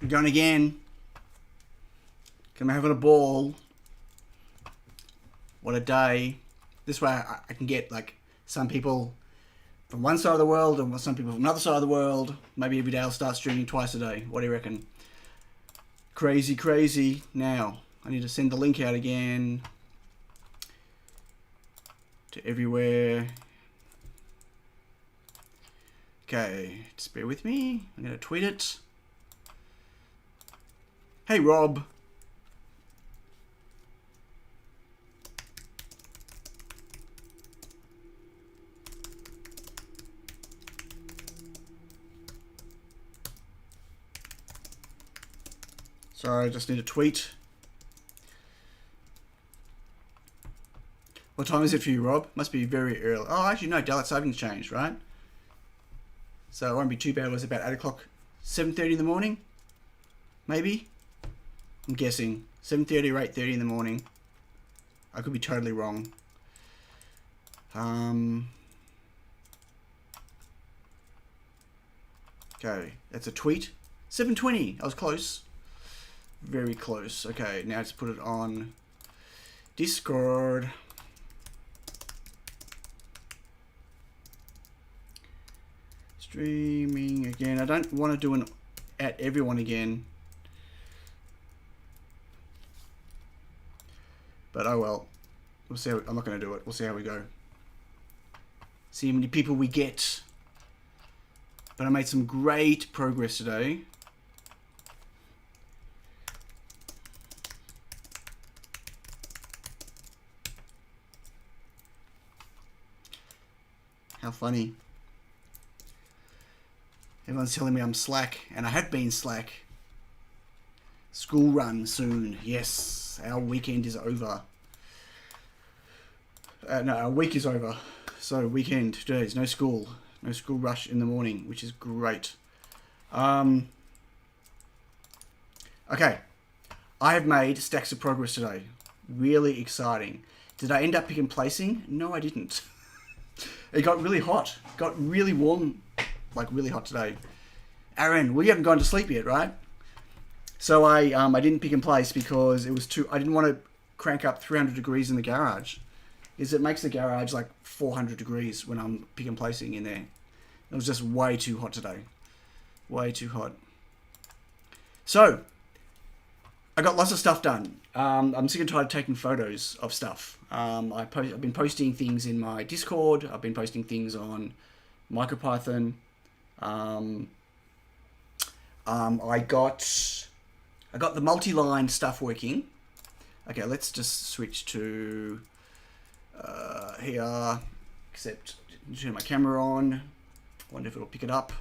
I'm going again. I'm having a ball. What a day. This way I can get like some people from one side of the world and some people from another side of the world. Maybe every day I'll start streaming twice a day. What do you reckon? Crazy, crazy. Now, I need to send the link out again to everywhere. Okay, just bear with me. I'm going to tweet it. Hey, Rob. Sorry, I just need a tweet. What time is it for you, Rob? Must be very early. Oh, actually, no, daylight savings changed, right? So it won't be too bad. It was about 8 o'clock, 7:30 in the morning, maybe? I'm guessing 7:30 or 8:30 in the morning. I could be totally wrong. Okay, that's a tweet. 7:20. I was close. Very close. Okay, now let's put it on Discord. Streaming again. I don't want to do an at everyone again. But oh well. We'll see. I'm not going to do it. We'll see how we go. See how many people we get. But I made some great progress today. How funny. Everyone's telling me I'm slack, and I have been slack. School run soon. Yes, our weekend is over. No, our week is over. So weekend, today's no school. No school rush in the morning, which is great. Okay. I have made stacks of progress today. Really exciting. Did I end up picking placing? No, I didn't. It got really hot. Got really warm, like really hot today. Aaron, well, you haven't gone to sleep yet, right? So I didn't pick in place because it was too. I didn't want to crank up 300 degrees in the garage, because it makes the garage like 400 degrees when I'm pick and placing in there. It was just way too hot today. Way too hot. So I got lots of stuff done. I'm sick and tired of taking photos of stuff. I've been posting things in my Discord. I've been posting things on MicroPython. I got the Multiline stuff working. Okay, let's just switch to here. Except turn my camera on. Wonder if it'll pick it up.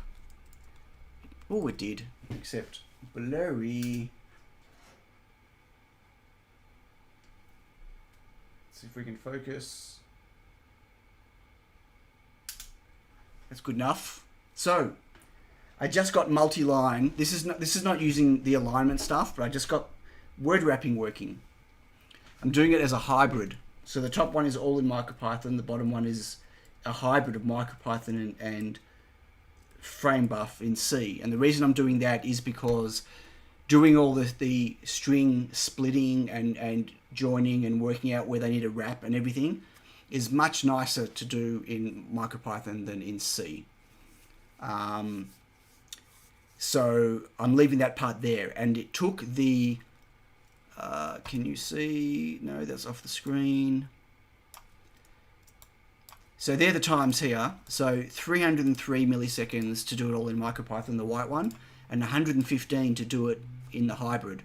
Oh, it did. Except blurry. See if we can focus. That's good enough. So, I just got Multiline. This is not using the alignment stuff, but I just got word wrapping working. I'm doing it as a hybrid. So the top one is all in MicroPython. The bottom one is a hybrid of MicroPython and FrameBuff in C. And the reason I'm doing that is because doing all the string splitting and joining and working out where they need a wrap and everything is much nicer to do in MicroPython than in C. So I'm leaving that part there, and it took the can you see? No, that's off the screen. So they're the times here. So 303 milliseconds to do it all in MicroPython, the white one, and 115 to do it in the hybrid,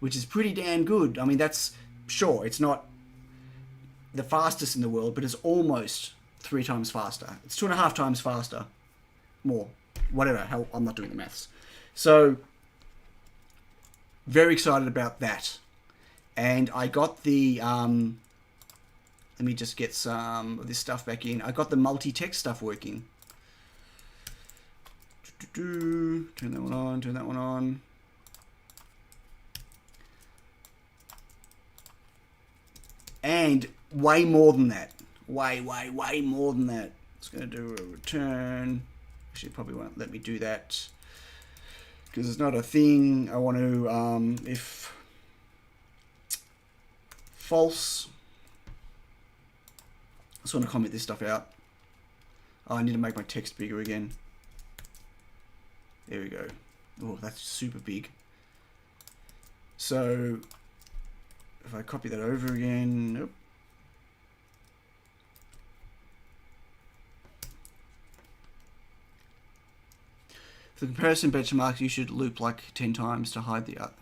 which is pretty damn good. I mean, that's sure, it's not the fastest in the world, but it's almost 3 times faster. It's 2.5 times faster. More. Whatever. Hell, I'm not doing the maths. So, very excited about that. And I got the, let me just get some of this stuff back in. I got the Multitech stuff working. Turn that one on, turn that one on. And way more than that. Way more than that. It's going to do a return. Actually, it probably won't let me do that. because it's not a thing. I want to, if false, I just want to comment this stuff out. Oh, I need to make my text bigger again. There we go. Oh, that's super big. So if I copy that over again, nope. For the comparison benchmarks, you should loop like 10 times to hide the other.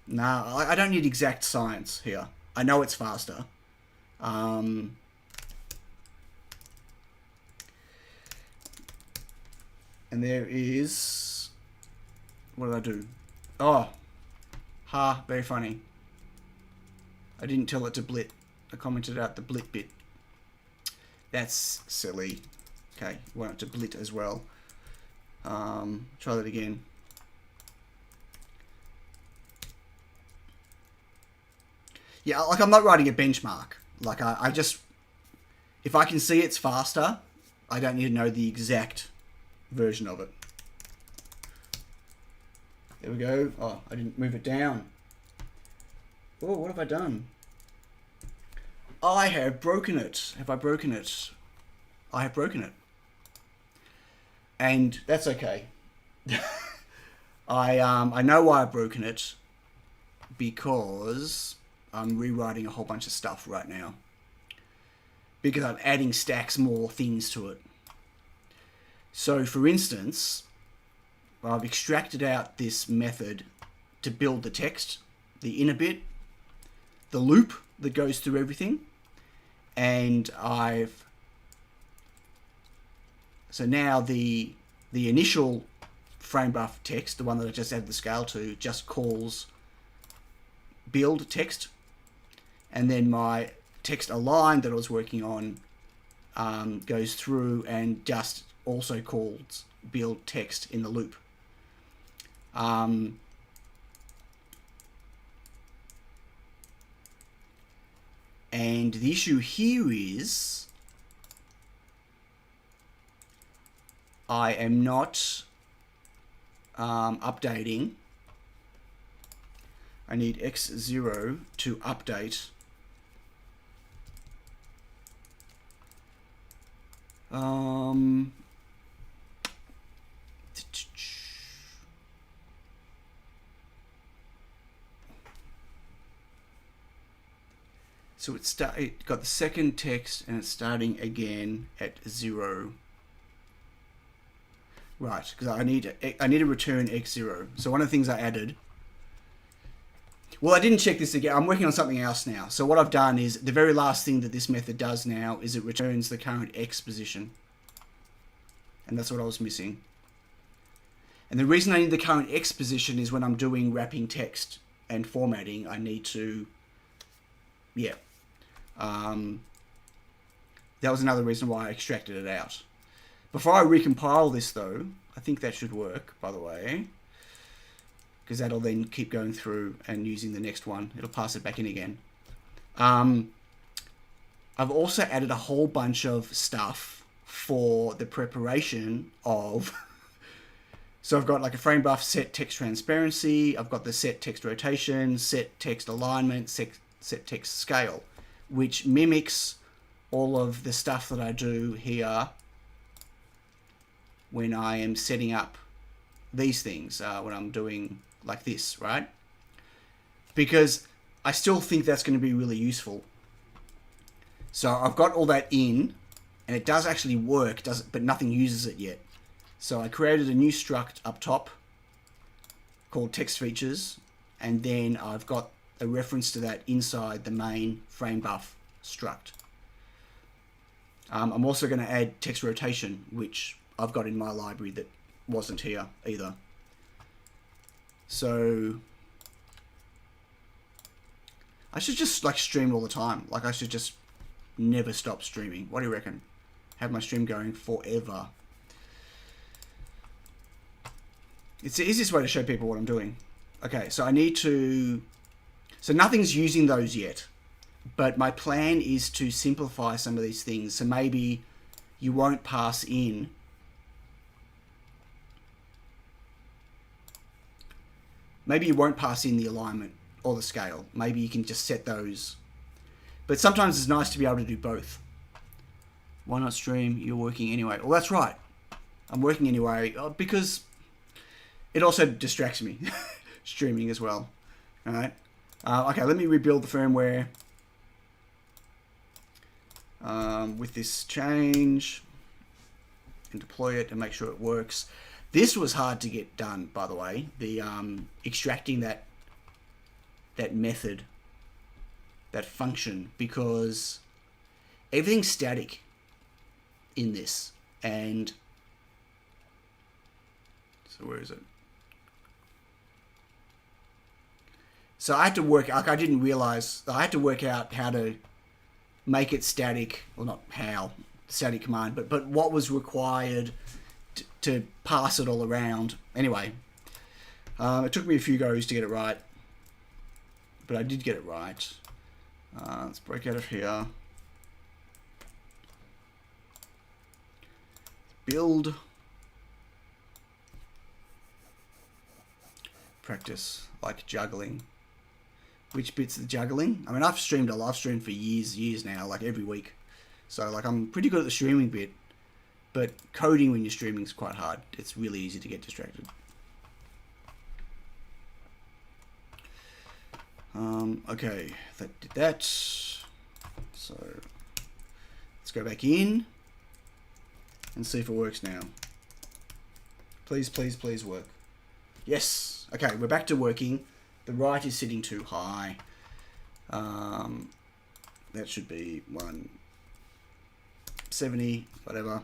Nah, I don't need exact science here. I know it's faster. And there is... What did I do? Oh. Very funny. I didn't tell it to blit. I commented out the blit bit. That's silly. Okay, you want it to blit as well. Try that again. Yeah, like I'm not writing a benchmark. Like I just, if I can see it's faster, I don't need to know the exact version of it. There we go. Oh, I didn't move it down. Oh, what have I done? I have broken it. Have I broken it? I have broken it. And that's okay. I know why I've broken it, because I'm rewriting a whole bunch of stuff right now. Because I'm adding stacks more things to it. So for instance, I've extracted out this method to build the text, the inner bit, the loop that goes through everything, and so now the initial frame buff text, the one that I just added the scale to, just calls build text, and then my text align that I was working on goes through and just also calls build text in the loop. And the issue here is I am not updating. I need x0 to update so it got the second text and it's starting again at 0. Right, because I need to return x0. So one of the things I added, well, I didn't check this again. I'm working on something else now. So what I've done is the very last thing that this method does now is it returns the current x position. And that's what I was missing. And the reason I need the current x position is when I'm doing wrapping text and formatting, I need to, yeah. That was another reason why I extracted it out. Before I recompile this though, I think that should work, by the way, because that'll then keep going through and using the next one. It'll pass it back in again. I've also added a whole bunch of stuff for the preparation of, so I've got like a frame buff, set text transparency, I've got the set text rotation, set text alignment, set text scale, which mimics all of the stuff that I do here when I am setting up these things, when I'm doing like this, right? Because I still think that's going to be really useful. So I've got all that in, and it does actually work, but nothing uses it yet. So I created a new struct up top called text features, and then I've got a reference to that inside the main frame buff struct. I'm also going to add text rotation, which I've got in my library that wasn't here either. So I should just like stream all the time. Like I should just never stop streaming. What do you reckon? Have my stream going forever. It's the easiest way to show people what I'm doing. Okay, so I need to, so nothing's using those yet, but my plan is to simplify some of these things. So maybe you won't pass in maybe you won't pass in the alignment or the scale. Maybe you can just set those. But sometimes it's nice to be able to do both. Why not stream? You're working anyway. Well, that's right. I'm working anyway because it also distracts me. Streaming as well. All right. Okay, let me rebuild the firmware with this change and deploy it and make sure it works. This was hard to get done, by the way. The extracting that method, that function, because everything's static in this. And so where is it? So I had to work, like I didn't realize, I had to work out how to make it static, well not how, static command, but what was required to pass it all around. Anyway, it took me a few goes to get it right, but I did get it right. Let's break out of here. Build. Practice like juggling. Which bit's the juggling? I mean, I've streamed a live stream for years now, like every week. So like I'm pretty good at the streaming bit, but coding when you're streaming is quite hard. It's really easy to get distracted. Okay, that did that. So let's go back in and see if it works now. Please, please, please work. Yes. Okay, we're back to working. The right is sitting too high. That should be 170, whatever.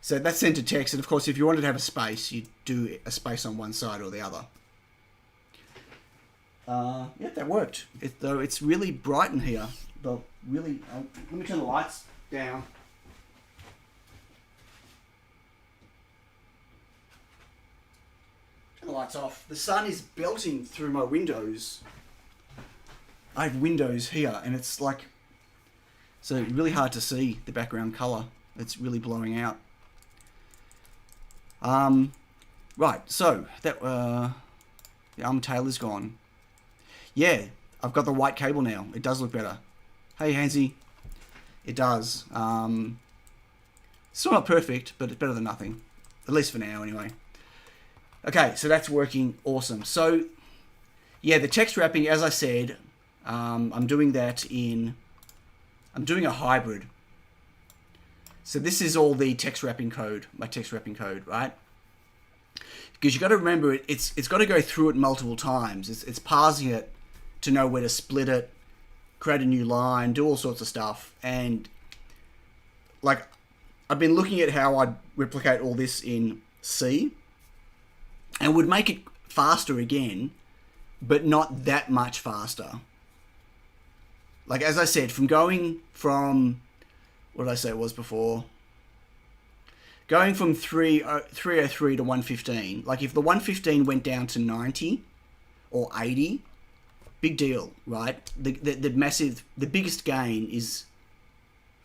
So that's center text, and of course if you wanted to have a space, you do a space on one side or the other. Yeah, that worked. Though it's really bright in here. Let me turn the lights down. Turn the lights off. The sun is belting through my windows. I have windows here, and it's like, so really hard to see the background color. It's really blowing out. Right, so that the arm tail is gone. Yeah, I've got the white cable now. It does look better. Hey, Hansy. It does. Still not perfect, but it's better than nothing. At least for now, anyway. Okay, so that's working awesome. So, yeah, the text wrapping, as I said, I'm doing that in... I'm doing a hybrid. So this is all the text wrapping code, my text wrapping code, right? Because you got to remember, it's got to go through it multiple times. It's parsing it to know where to split it, create a new line, do all sorts of stuff. And like, I've been looking at how I'd replicate all this in C, and would make it faster again, but not that much faster. Like, as I said, from going from, what did I say it was before? Going from 303 to 115. Like, if the 115 went down to 90 or 80, big deal, right? The biggest gain is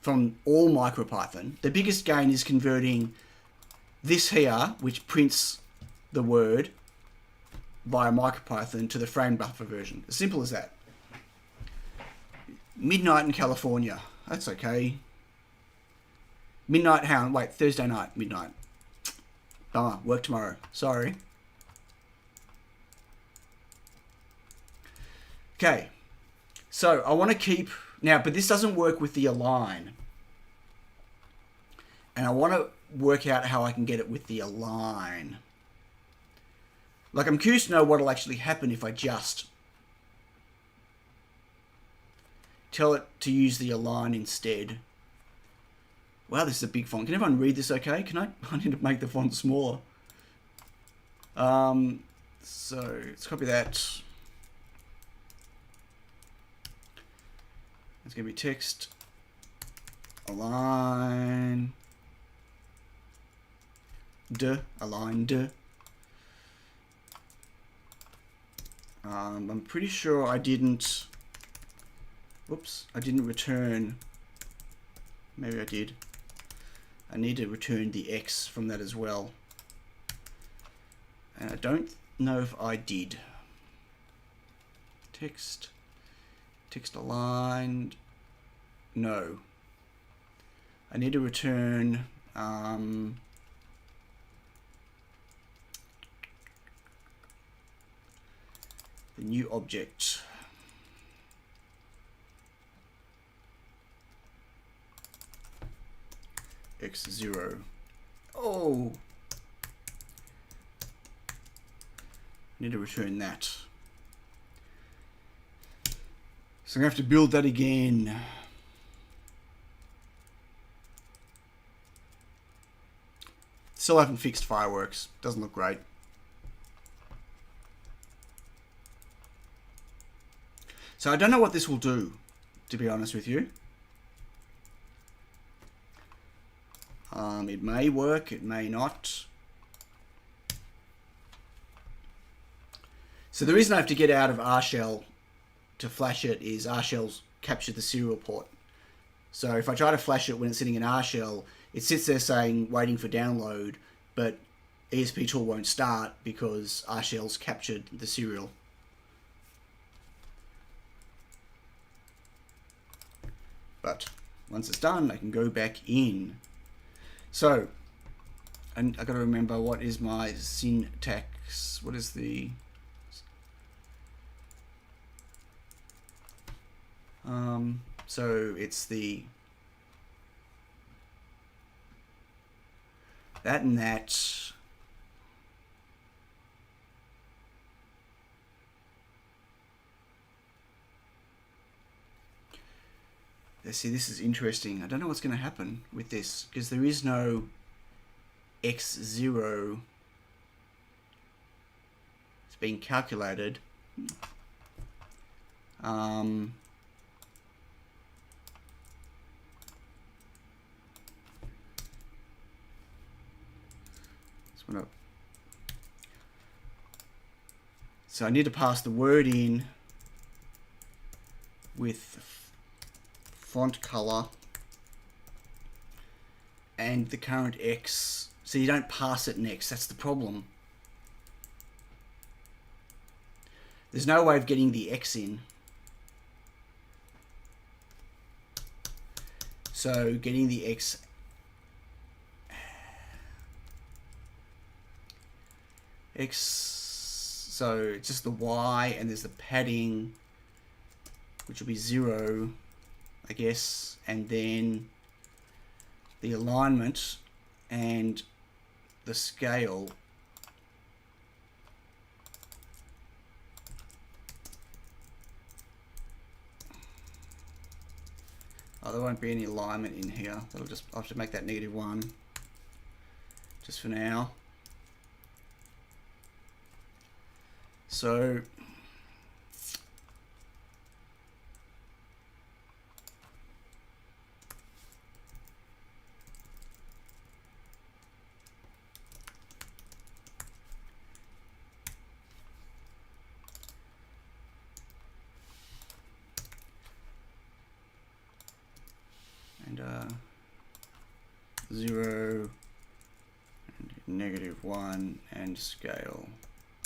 from all MicroPython. The biggest gain is converting this here, which prints the word via MicroPython, to the frame buffer version. As simple as that. Midnight in California. That's okay. Midnight, how? Wait, Thursday night, midnight. Bummer, work tomorrow. Sorry. Okay. So, I want to keep... Now, but this doesn't work with the align. And I want to work out how I can get it with the align. Like, I'm curious to know what will actually happen if I just tell it to use the align instead. Wow, this is a big font. Can everyone read this okay? I need to make the font smaller. So let's copy that. It's going to be text align aligned. I'm pretty sure I didn't. Whoops, I didn't return. Maybe I did. I need to return the X from that as well. And I don't know if I did. Text aligned. No. I need to return the new object. X0. Oh! Need to return that. So I'm going to have to build that again. Still haven't fixed fireworks. Doesn't look great. So I don't know what this will do, to be honest with you. It may work, it may not. So the reason I have to get out of R shell to flash it is R shell's captured the serial port. So if I try to flash it when it's sitting in R shell, it sits there saying waiting for download, but ESP tool won't start because R shell's captured the serial. But once it's done, I can go back in. So, and I got to remember what is my syntax. What is the so it's the that and that. See, this is interesting. I don't know what's going to happen with this because there is no X0. It's being calculated. So I need to pass the word in with font color and the current X. So you don't pass it next. That's the problem. There's no way of getting the X in. So getting the X so it's just the Y and there's the padding, which will be 0, I guess, and then the alignment and the scale. Oh, there won't be any alignment in here. I'll have to make that -1 just for now. So and 0 and -1 and scale.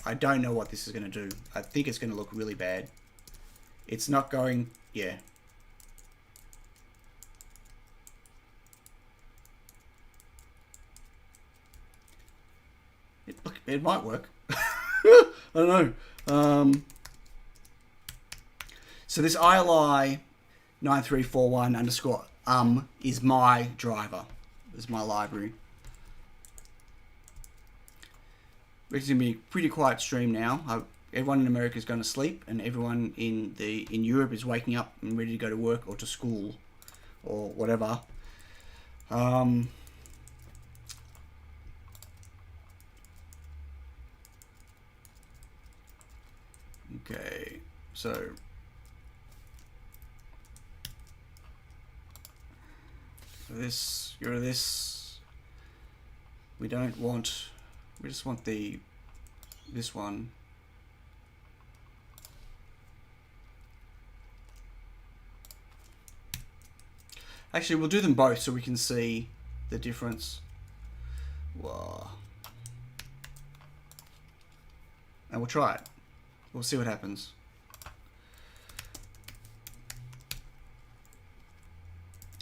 I don't know what this is going to do. I think it's going to look really bad. It's not going, yeah. It might work. I don't know. So this ILI 9341 underscore is my driver. Is my library. It's going to be a pretty quiet stream now. Everyone in America is going to sleep, and everyone in Europe is waking up and ready to go to work or to school or whatever. Okay, so this, go to this. We don't want. We just want this one. Actually, we'll do them both so we can see the difference. Whoa. And we'll try it. We'll see what happens.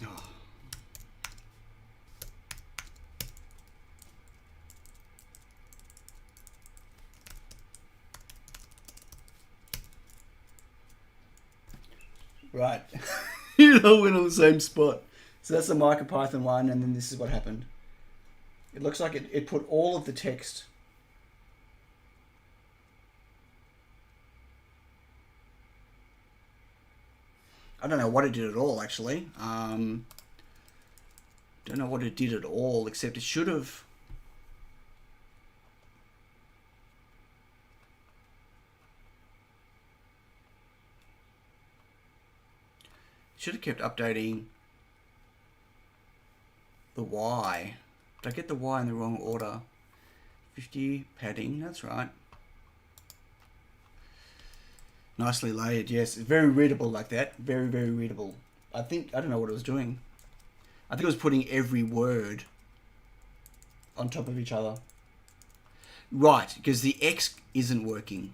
Oh. Right. It all went on the same spot. So that's the MicroPython one, and then this is what happened. It looks like it put all of the text. I don't know what it did at all, actually. Don't know what it did at all, except it should have... Should have kept updating the Y. Did I get the Y in the wrong order? 50 padding, that's right. Nicely layered, yes. Very readable like that. Very, very readable. I don't know what it was doing. I think it was putting every word on top of each other. Right, because the X isn't working.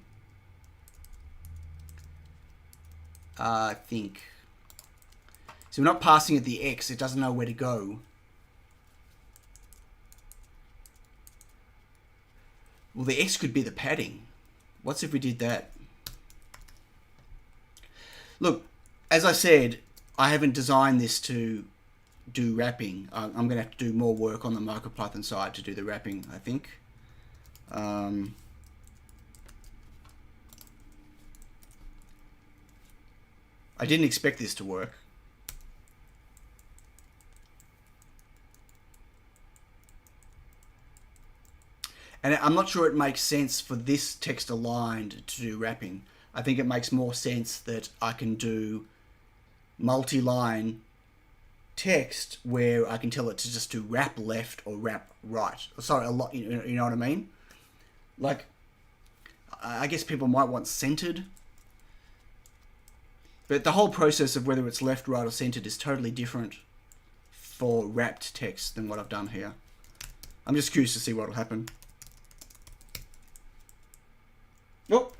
I think. So we're not passing it the X, it doesn't know where to go. Well, the X could be the padding. What's if we did that? Look, as I said, I haven't designed this to do wrapping. I'm going to have to do more work on the MicroPython side to do the wrapping, I think. I didn't expect this to work. And I'm not sure it makes sense for this text aligned to do wrapping. I think it makes more sense that I can do multi-line text where I can tell it to just do wrap left or wrap right. Sorry, a lot. You know what I mean? Like, I guess people might want centered, but the whole process of whether it's left, right, or centered is totally different for wrapped text than what I've done here. I'm just curious to see what will happen. Oh,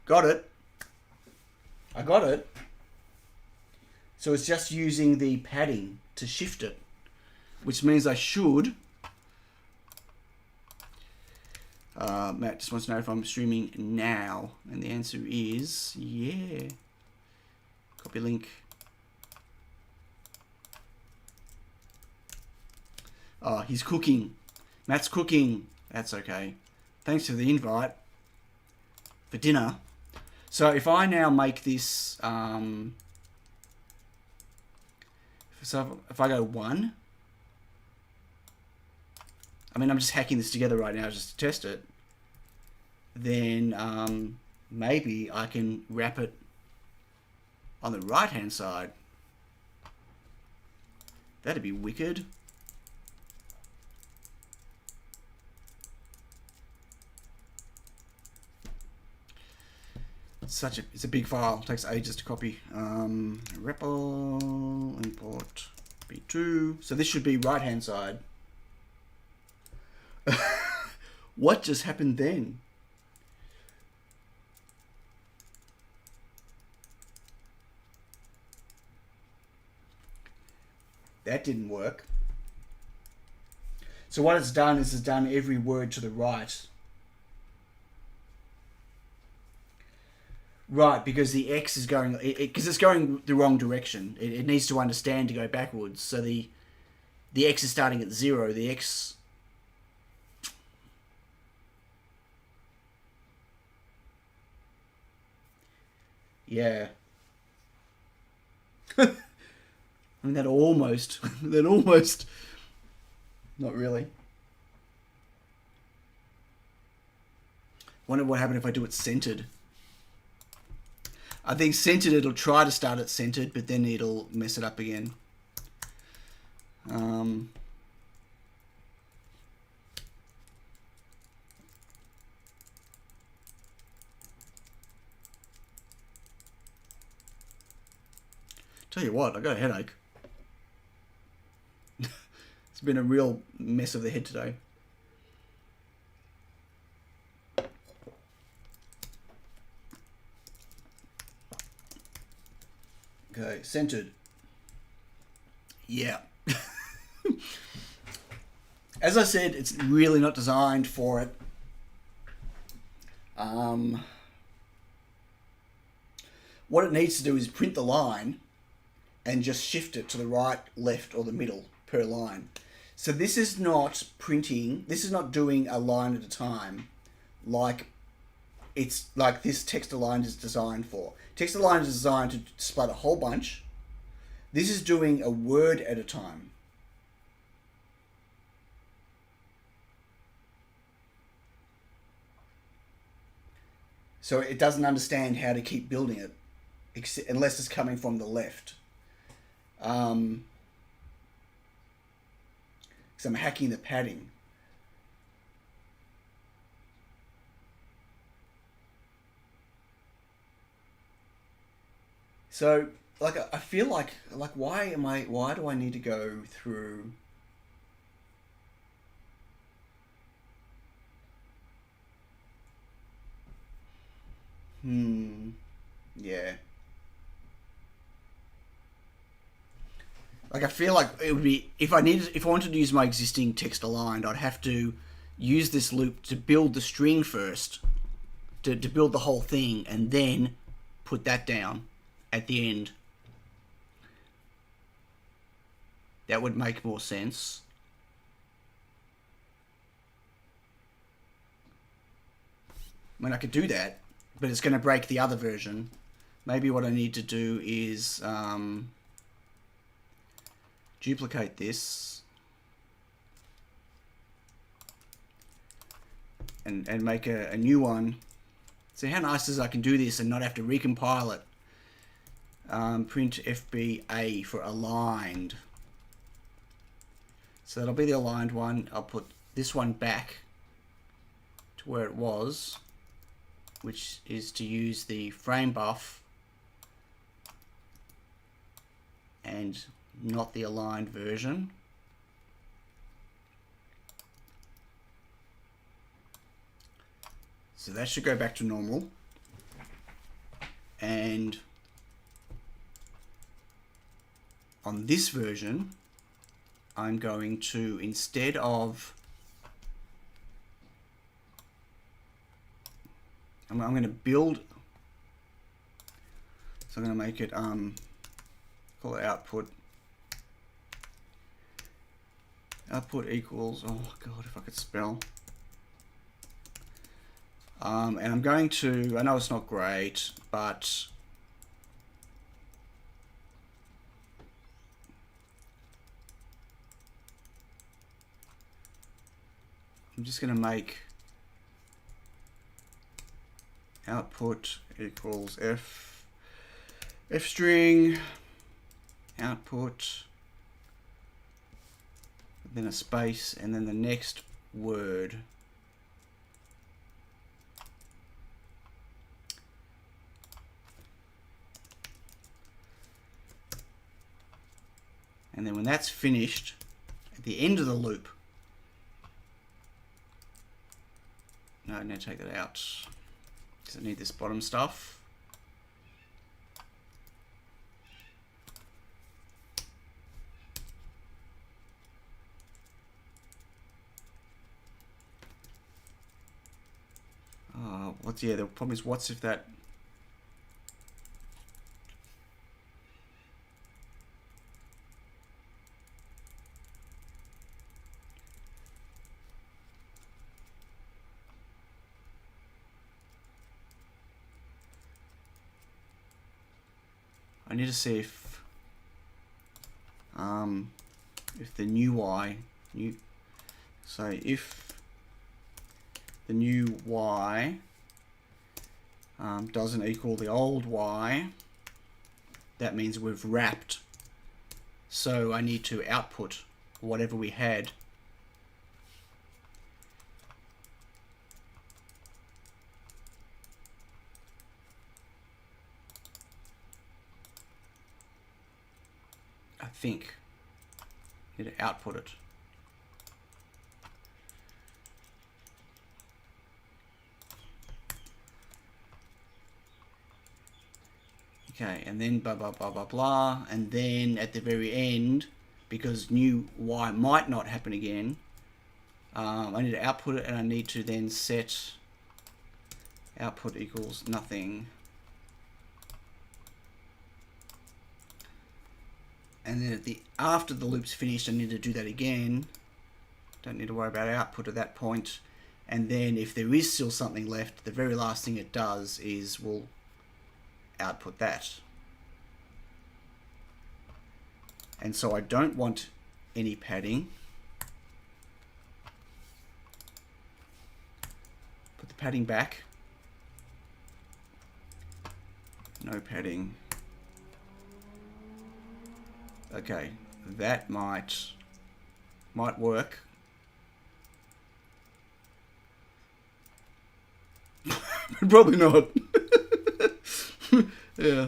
got it. I got it. So it's just using the padding to shift it, which means I should... Matt just wants to know if I'm streaming now, and the answer is yeah. Copy link. Oh, he's cooking. Matt's cooking. That's okay. Thanks for the invite for dinner. So if I now make this, so if I go 1, I mean, I'm just hacking this together right now just to test it, then maybe I can wrap it on the right hand side. That'd be wicked. It's a big file. It takes ages to copy. REPL import B2. So this should be right hand side. What just happened then? That didn't work. So what it's done is it's done every word to the right. Right, because the X is going, because it's going the wrong direction. It needs to understand to go backwards. So the X is starting at 0. The X... Yeah. I mean, that almost... Not really. Wonder what happened if I do it centered. I think centered, it'll try to start it centered, but then it'll mess it up again. Tell you what, I got a headache. It's been a real mess of the head today. Okay, centered. Yeah. As I said, it's really not designed for it. What it needs to do is print the line and just shift it to the right, left, or the middle per line. So this is not printing, this is not doing a line at a time like it's like this text align is designed for. Text align is designed to display a whole bunch. This is doing a word at a time. So it doesn't understand how to keep building it unless it's coming from the left. Because I'm hacking the padding. So, like, I feel like why do I need to go through? Yeah. Like, I feel like it would be, if I wanted to use my existing text aligned, I'd have to use this loop to build the string first, to build the whole thing, and then put that down at the end. That would make more sense. I mean, I could do that, but it's going to break the other version. Maybe what I need to do is duplicate this and make a new one. So how nice is I can do this and not have to recompile it. Print FBA for aligned. So that'll be the aligned one. I'll put this one back to where it was, which is to use the frame buff and not the aligned version. So that should go back to normal. And on this version, I'm going to, instead of, I'm going to build, so I'm going to make it, call it output. Output equals, oh God, if I could spell. And I'm going to, I know it's not great, but I'm just going to make output equals f string output, then a space, and then the next word. And then when that's finished, at the end of the loop, no, I need to take that out because I need this bottom stuff. Yeah, the problem is, what's if that, I need to see if the new y, say if the new y doesn't equal the old y, that means we've wrapped. So I need to output whatever we had. I think I need to output it. Okay, and then blah, blah, blah, blah, blah. And then at the very end, because new Y might not happen again, I need to output it, and I need to then set output equals nothing. And then after the loop's finished, I need to do that again. Don't need to worry about output at that point. And then if there is still something left, the very last thing it does is we'll output that. And so I don't want any padding. Put the padding back. No padding. Okay, that might work. Probably not. Yeah.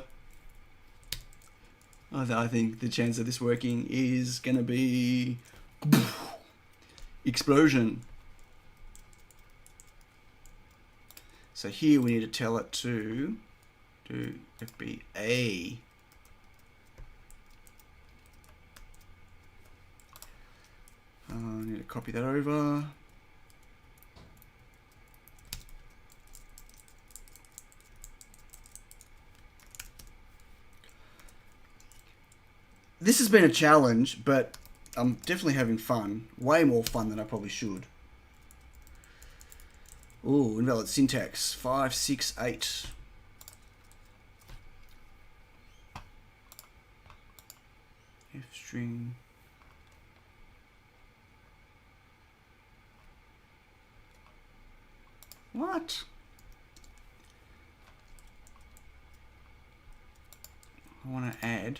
I think the chance of this working is gonna be explosion. So here we need to tell it to do FBA. I need to copy that over. This has been a challenge, but I'm definitely having fun. Way more fun than I probably should. Ooh, invalid syntax. 5, 6, 8. F string. What? I want to add.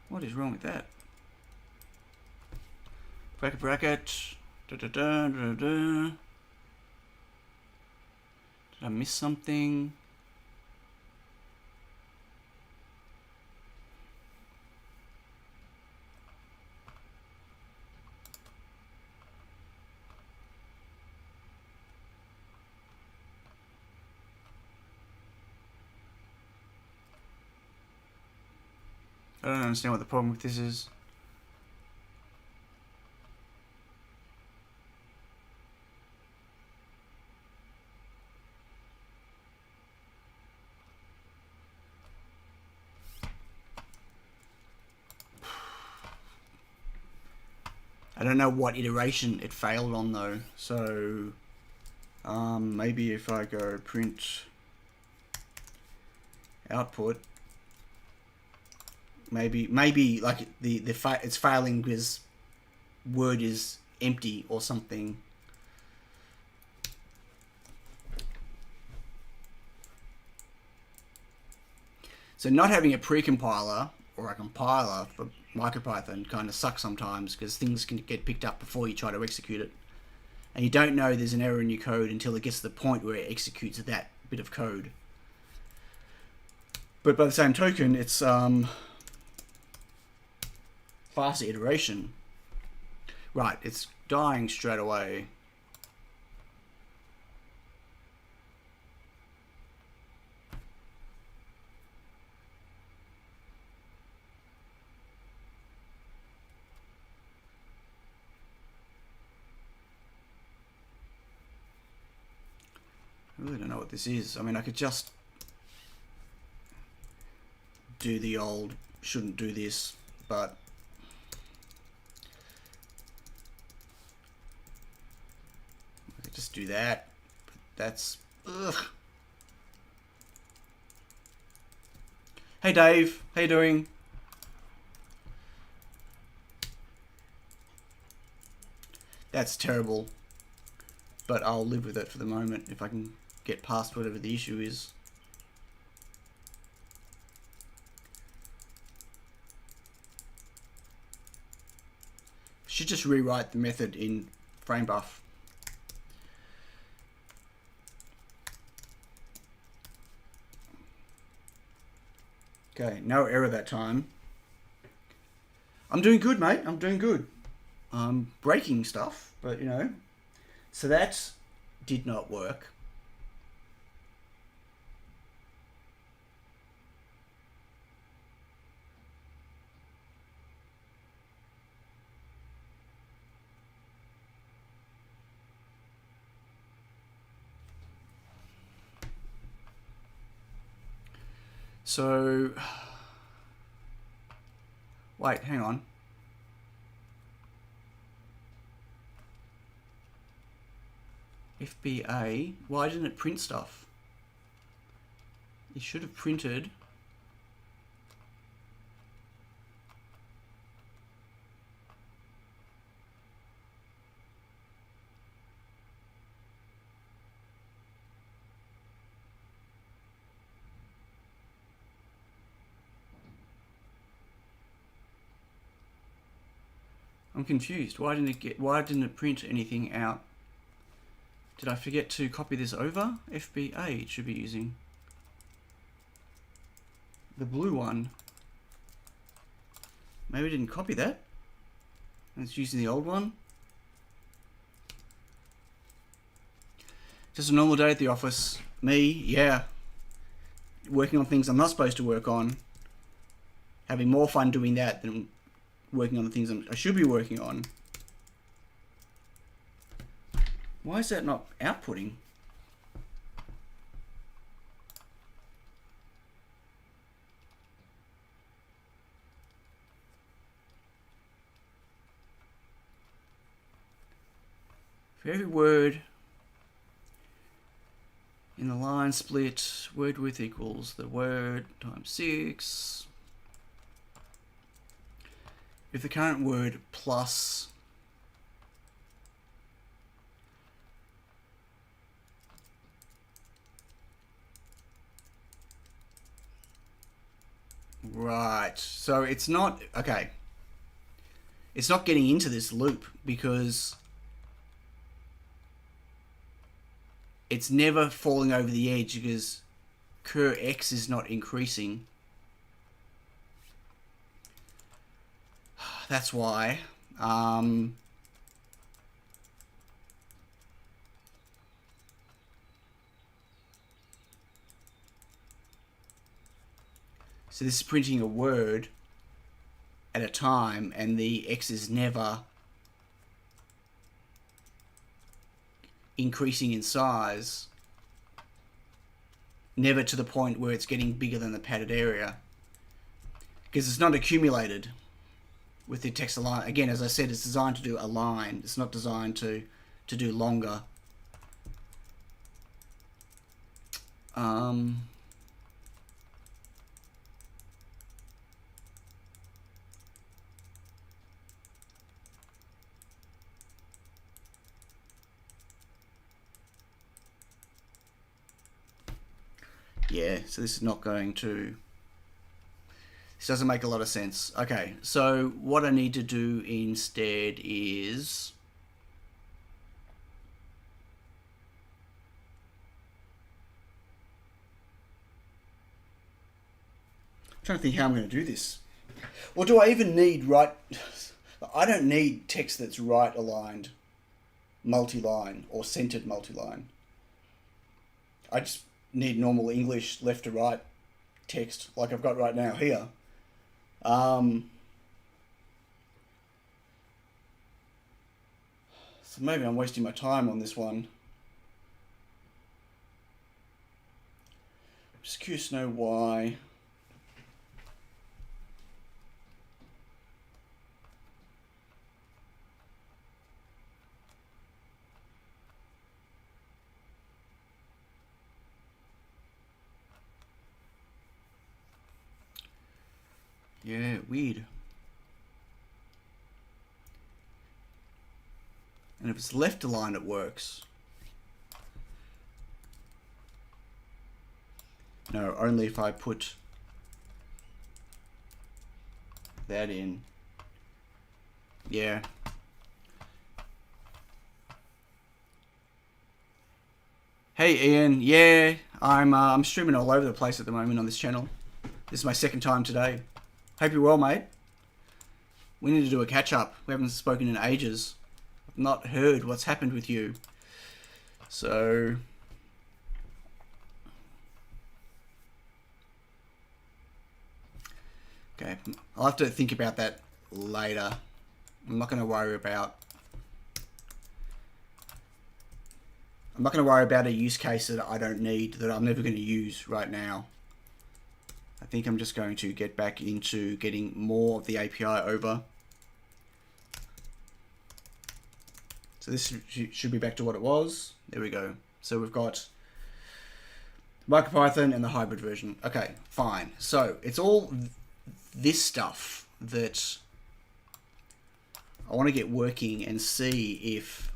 What is wrong with that? Bracket, bracket. Da, da, da, da, da. Did I miss something? I don't understand what the problem with this is. I don't know what iteration it failed on though, so maybe if I go print output, maybe like it's failing because word is empty or something. So not having a precompiler or a compiler for MicroPython kind of sucks sometimes because things can get picked up before you try to execute it. And you don't know there's an error in your code until it gets to the point where it executes that bit of code. But by the same token, it's faster iteration. Right, it's dying straight away. I really don't know what this is. I mean, I could just do the old shouldn't do this, but I could just do that. But that's ugh. Hey Dave, how you doing? That's terrible, but I'll live with it for the moment if I can get past whatever the issue is. Should just rewrite the method in FrameBuff. Okay, no error that time. I'm doing good, mate. I'm doing good. I'm breaking stuff, but you know, So that did not work. So, wait, hang on. FBA, why didn't it print stuff? It should have printed. I'm confused. Why didn't it print anything out? Did I forget to copy this over? FBA it should be using. The blue one. Maybe I didn't copy that. It's using the old one. Just a normal day at the office. Me, yeah. Working on things I'm not supposed to work on. Having more fun doing that than working on the things I should be working on. Why is that not outputting? For every word in the line split, word width equals the word times 6. If the current word plus right, so it's not, okay, it's not getting into this loop because it's never falling over the edge because cur x is not increasing. That's why. So this is printing a word at a time, and the x is never increasing in size. Never to the point where it's getting bigger than the padded area. Because it's not accumulated with the text align. Again, as I said, it's designed to do a line. It's not designed to do longer. Yeah, so this is not going to... This doesn't make a lot of sense. Okay, so what I need to do instead is... I'm trying to think how I'm going to do this. Or do I even need right... I don't need text that's right aligned multi-line or centered multi-line. I just need normal English left to right text like I've got right now here. So maybe I'm wasting my time on this one. I'm just curious to know why. Yeah, weird. And if it's left aligned, it works. No, only if I put that in. Yeah. Hey Ian, yeah, I'm streaming all over the place at the moment on this channel. This is my second time today. Hope you're well, mate. We need to do a catch-up. We haven't spoken in ages. I've not heard what's happened with you. So okay, I'll have to think about that later. I'm not going to worry about a use case that I don't need, that I'm never going to use right now. I think I'm just going to get back into getting more of the API over. So this should be back to what it was. There we go. So we've got MicroPython and the hybrid version. Okay, fine. So it's all this stuff that I want to get working and see if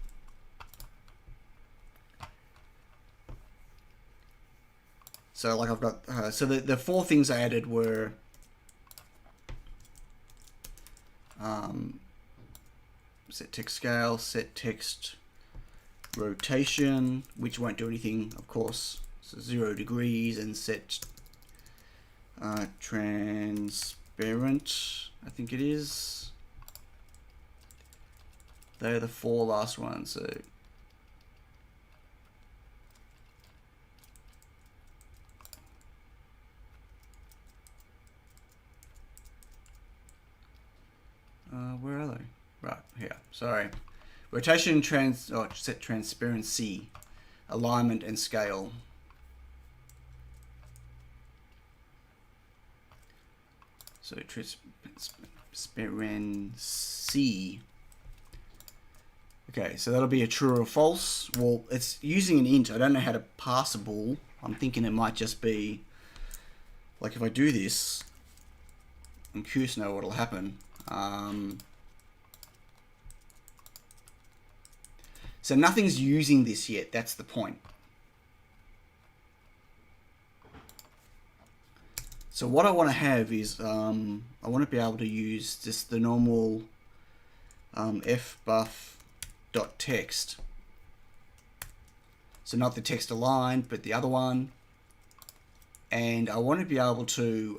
so like I've got so the four things I added were set text scale, set text rotation, which won't do anything, of course. So 0 degrees, and set transparent, I think it is. They're the four last ones. So where are they? Right here. Sorry. Rotation, set transparency, alignment, and scale. So transparency. Okay, so that'll be a true or false. Well, it's using an int. I don't know how to parsable. I'm thinking it might just be like if I do this, I'm curious to know what'll happen. So nothing's using this yet. That's the point. So what I want to have is I want to be able to use just the normal fbuff.text. So not the text aligned, but the other one. And I want to be able to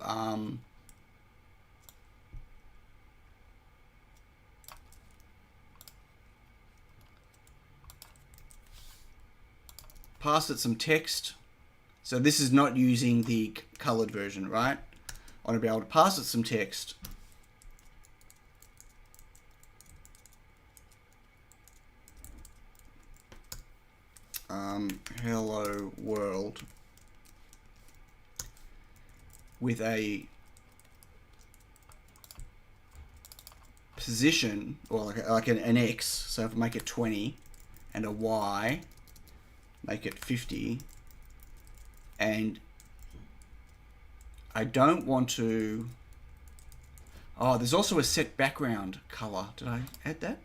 pass it some text. So this is not using the colored version, right? I want to be able to pass it some text. Hello world with a position, or like an X. So if I make it 20 and a Y, make it 50, and I don't want to. Oh, there's also a set background color. Did I add that?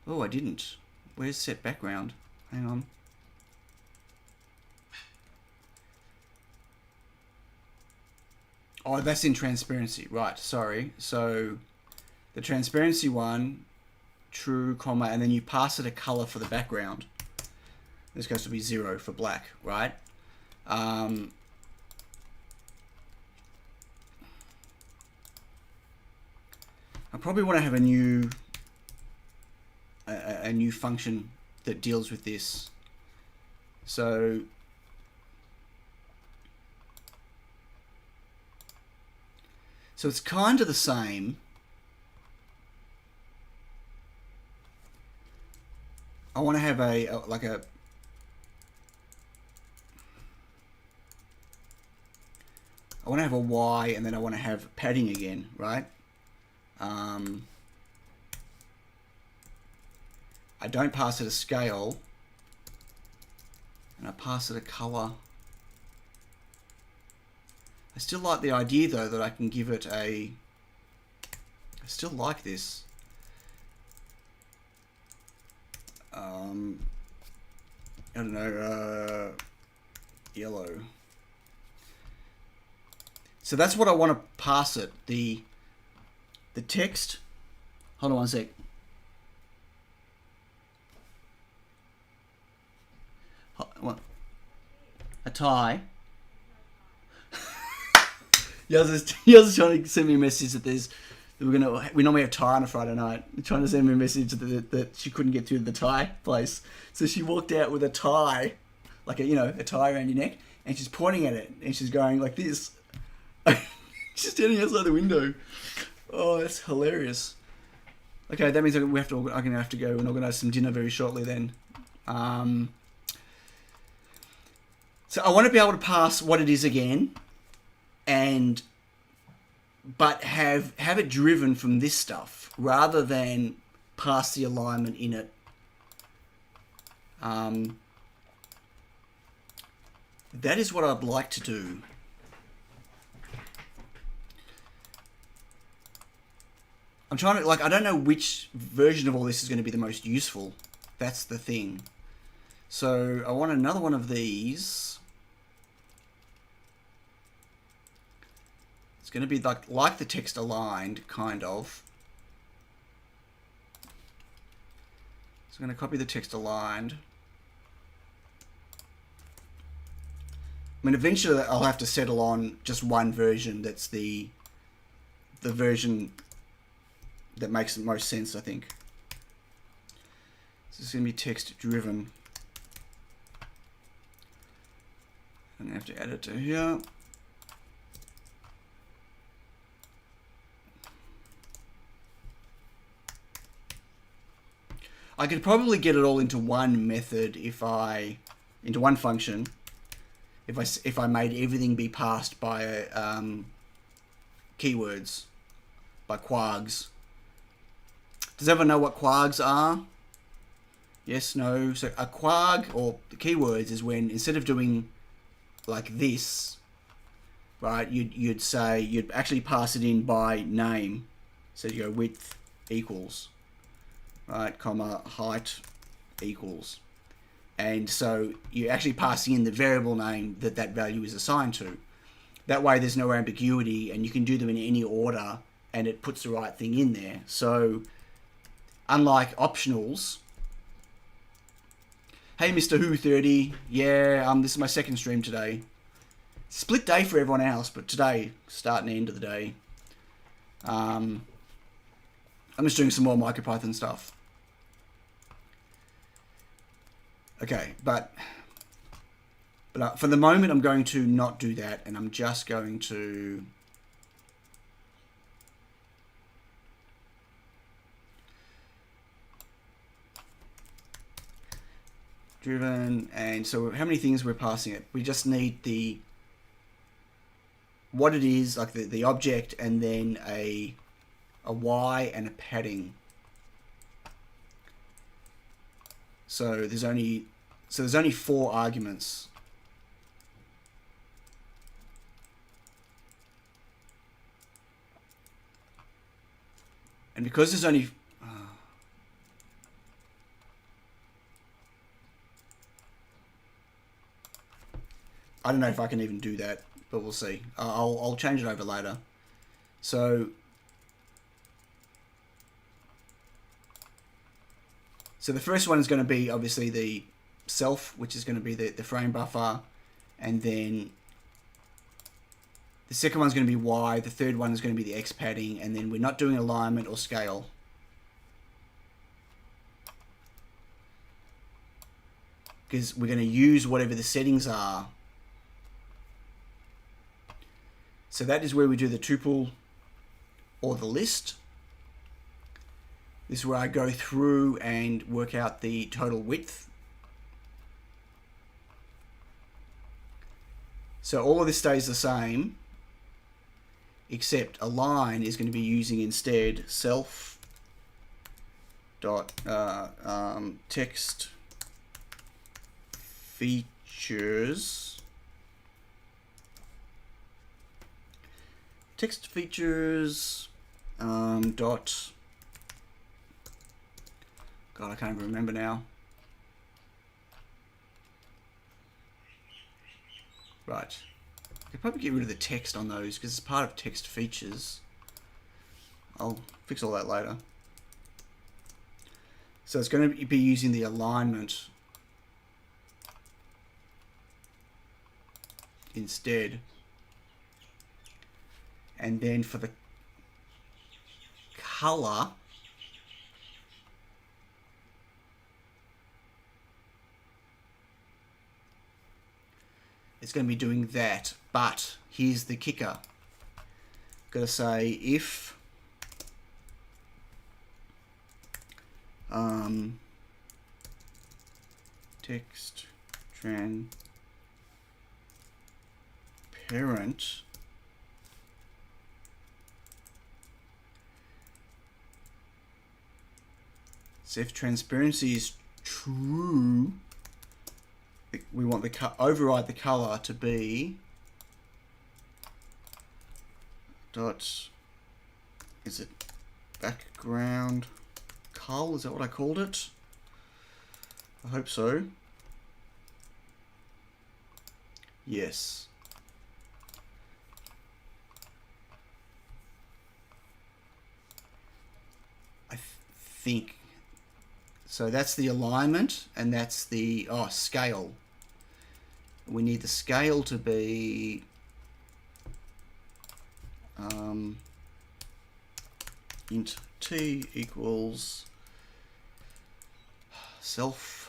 Oh, I didn't. Where's set background? Hang on. Oh, that's in transparency, right? Sorry. So the transparency one, true, comma, and then you pass it a color for the background. This goes to be 0 for black, right? I probably want to have a new function that deals with this. So it's kind of the same. I want to have I want to have a Y, and then I want to have padding again, right? I don't pass it a scale, and I pass it a color. I still like the idea, though, that I can give it a... I still like this. I don't know, yellow. So that's what I want to pass it. The text. Hold on one sec. What? A tie. Yours is trying to send me a message that there's We normally have Thai on a Friday night. We're trying to send me a message that she couldn't get through to the Thai place, so she walked out with a tie, like a tie around your neck, and she's pointing at it and she's going like this. She's standing outside the window. Oh, that's hilarious. Okay, that means I'm gonna have to go and organise some dinner very shortly then. So I want to be able to pass what it is again, but have it driven from this stuff rather than pass the alignment in it. That is what I'd like to do. I'm trying to, I don't know which version of all this is going to be the most useful. That's the thing. So I want another one of these. It's going to be like the text aligned, kind of. So I'm going to copy the text aligned. I mean, eventually I'll have to settle on just one version that's the version that makes the most sense, I think. So it's going to be text driven. I'm going to have to add it to here. I could probably get it all into one method into one function if I made everything be passed by keywords, by quarks. Does everyone know what quarks are? Yes, no. So a quark, or the keywords, is when instead of doing like this, right, you'd actually pass it in by name. So you go width equals, right, comma, height equals. And so you're actually passing in the variable name that value is assigned to. That way there's no ambiguity and you can do them in any order and it puts the right thing in there. So unlike optionals, hey Mr. Who 30, yeah, this is my second stream today. Split day for everyone else, but today, start and end of the day. I'm just doing some more MicroPython stuff. Okay, but for the moment, I'm going to not do that, and I'm just going to driven, and so how many things we're passing it? We just need what it is, like the object, and then a y and a padding. So there's only 4 arguments. And because there's only I don't know if I can even do that, but we'll see. I'll change it over later. So the first one is going to be obviously the self, which is going to be the frame buffer, and then the second one's going to be y, the third one is going to be the x padding, and then we're not doing alignment or scale. Because we're going to use whatever the settings are. So that is where we do the tuple or the list. This is where I go through and work out the total width. So all of this stays the same, except align is going to be using instead self dot text features. Text features dot. God, I can't even remember now. Right. I could probably get rid of the text on those because it's part of text features. I'll fix all that later. So it's going to be using the alignment instead. And then for the color, it's going to be doing that. But here's the kicker. Got to say if text transparent so if transparency is true, we want the override the color to be dot, is it background cull? Is that what I called it? I hope so. Yes. I think so. That's the alignment, and that's the scale. We need the scale to be int t equals self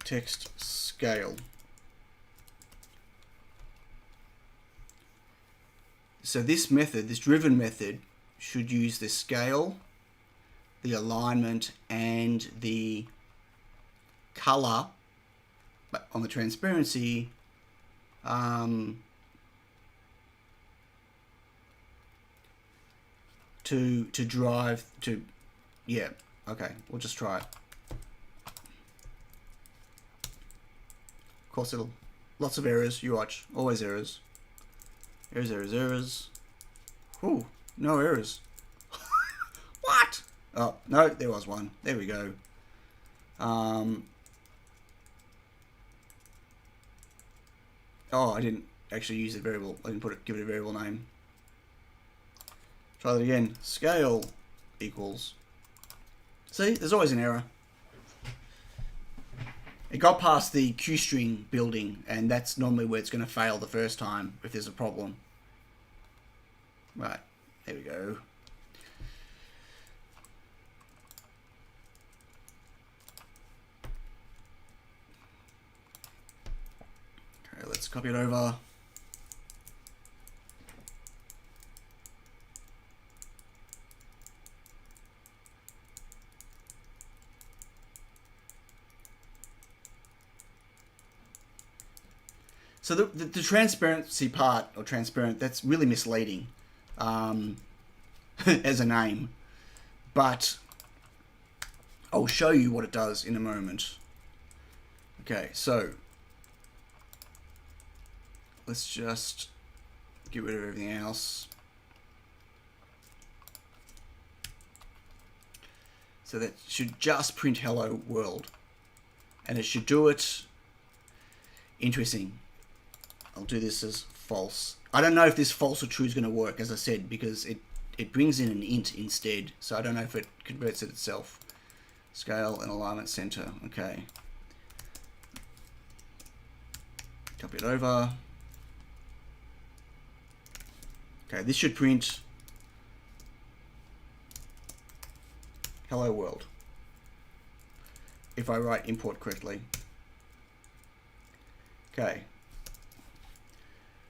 text scale. So this method, this driven method, should use the scale, the alignment, and the color, but on the transparency to drive to, yeah, okay, we'll just try it. Of course, it'll lots of errors. You watch, always errors. Errors. Ooh, no errors. What? Oh no, there was one. There we go. Oh, I didn't actually use the variable. I didn't give it a variable name. Try that again. Scale equals. See, there's always an error. It got past the QString building, and that's normally where it's going to fail the first time if there's a problem. Right, there we go. Okay, let's copy it over. So the transparency part, or transparent, that's really misleading as a name. But I'll show you what it does in a moment. Okay, so let's just get rid of everything else. So that should just print hello world. And it should do it. Interesting. I'll do this as false. I don't know if this false or true is going to work, as I said, because it brings in an int instead. So I don't know if it converts it itself. Scale and alignment center. Okay. Copy it over. Okay, this should print hello world if I write import correctly. Okay.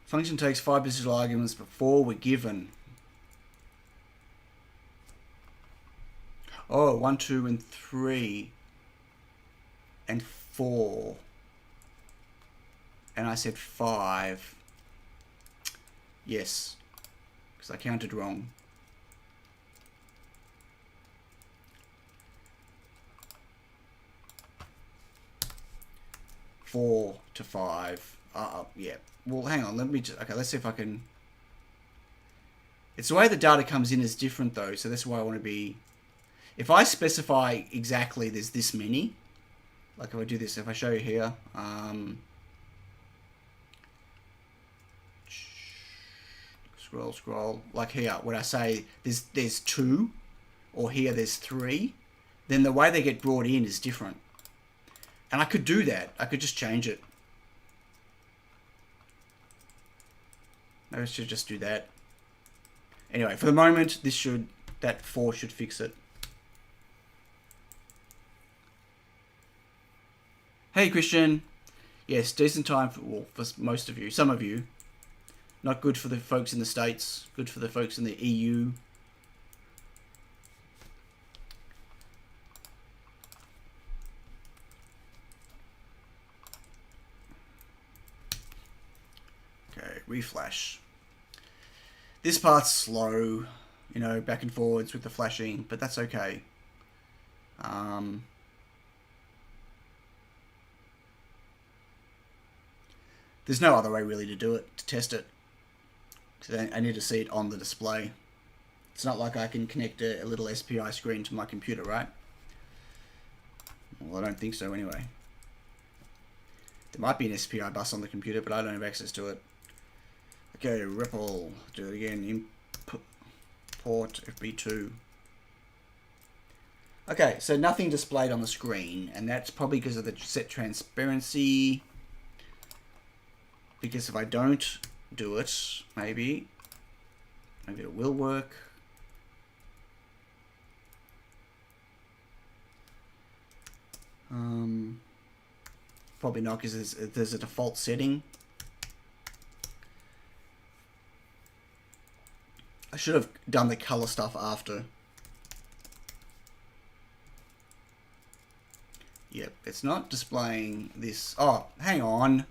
Function takes 5 digital arguments before we're given. Oh, 1, 2, and 3, and 4. And I said 5. Yes, because I counted wrong. Four to 5. Yeah. Well, hang on. Let me just. Okay, let's see if I can. It's the way the data comes in is different though, so that's why I want to be. If I specify exactly, there's this many. Like if I do this, if I show you here, scroll. Like here, when I say there's 2, or here there's 3, then the way they get brought in is different. And I could do that. I could just change it. I should just do that. Anyway, for the moment, that 4 should fix it. Hey, Christian. Yes, decent time for most of you. Some of you. Not good for the folks in the States. Good for the folks in the EU. Okay, reflash. This part's slow, you know, back and forwards with the flashing, but that's okay. There's no other way really to do it, to test it. Because I need to see it on the display. It's not like I can connect a little SPI screen to my computer, right? Well, I don't think so anyway. There might be an SPI bus on the computer, but I don't have access to it. Okay, Ripple. Do it again. Import FB2. Okay, so nothing displayed on the screen, and that's probably because of the set transparency. Because if I don't do it, maybe it will work. Probably not, because there's a default setting. I should have done the color stuff after. Yep, it's not displaying this. Oh, hang on.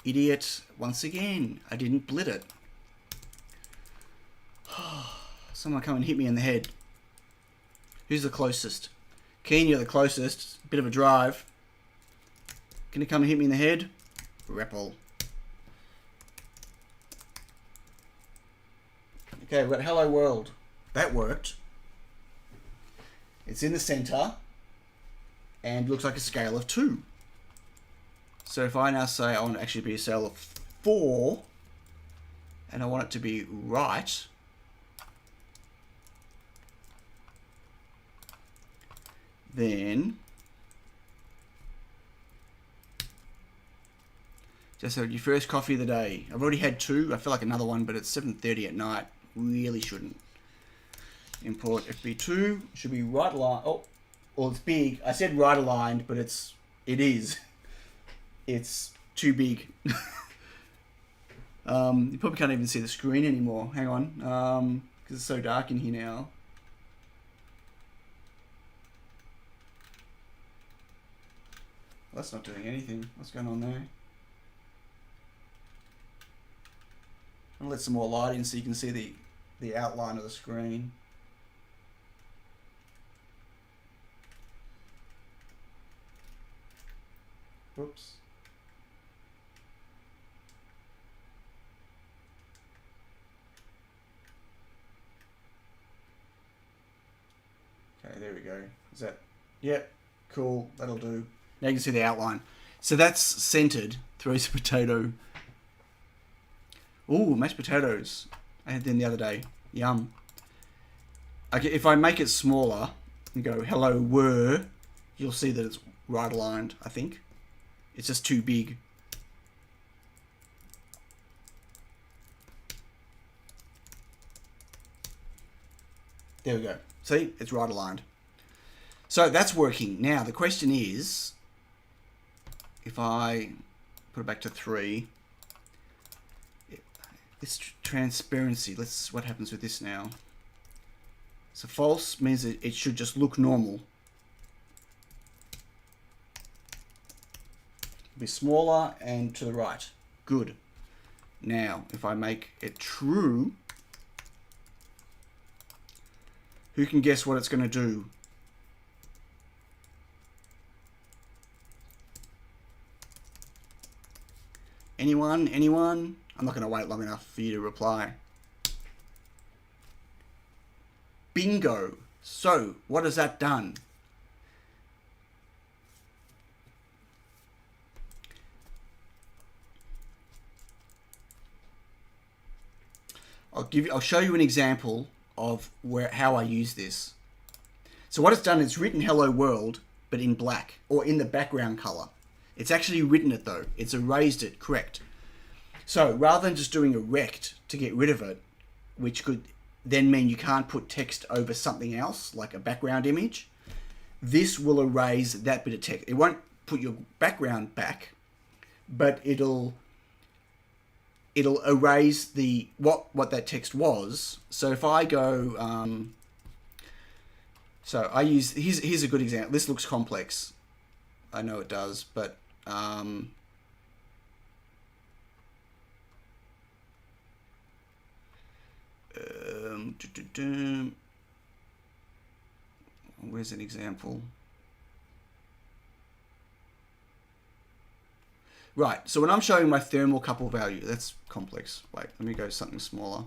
Idiot. Once again, I didn't blit it. Someone come and hit me in the head. Who's the closest? Keen, you're the closest. Bit of a drive. Can you come and hit me in the head? Ripple. Okay, we've got Hello World. That worked. It's in the center and looks like a scale of 2. So if I now say I want it to actually be a scale of 4 and I want it to be right, then just had your first coffee of the day. I've already had 2. I feel like another one, but it's 7:30 at night. Really shouldn't. Import FB2. Should be right aligned. Oh, well, it's big. I said right aligned, but it is. It's too big. You probably can't even see the screen anymore. Hang on. Because it's so dark in here now. Well, that's not doing anything. What's going on there? I'll let some more light in so you can see the outline of the screen. Whoops. Okay, there we go. Is that? Yep. Cool. That'll do. Now you can see the outline. So that's centered. Throws a potato. Ooh, mashed potatoes. I had them the other day. Yum. Okay, if I make it smaller and go hello were, you'll see that it's right aligned, I think. It's just too big. There we go. See, it's right aligned. So that's working. Now the question is, if I put it back to 3, this transparency, what happens with this now? So false means that it should just look normal. Be smaller and to the right. Good. Now, if I make it true, who can guess what it's going to do? Anyone? Anyone? I'm not going to wait long enough for you to reply. Bingo. So, what has that done? I'll show you an example of how I use this. So what it's done is written hello world, but in black or in the background color. It's actually written it though. It's erased it, correct. So rather than just doing a rect to get rid of it, which could then mean you can't put text over something else, like a background image, this will erase that bit of text. It won't put your background back, but it'll erase the what that text was. So if I go, so I use, here's a good example. This looks complex. I know it does, but where's an example? Right, so when I'm showing my thermocouple value, that's complex. Wait, let me go something smaller.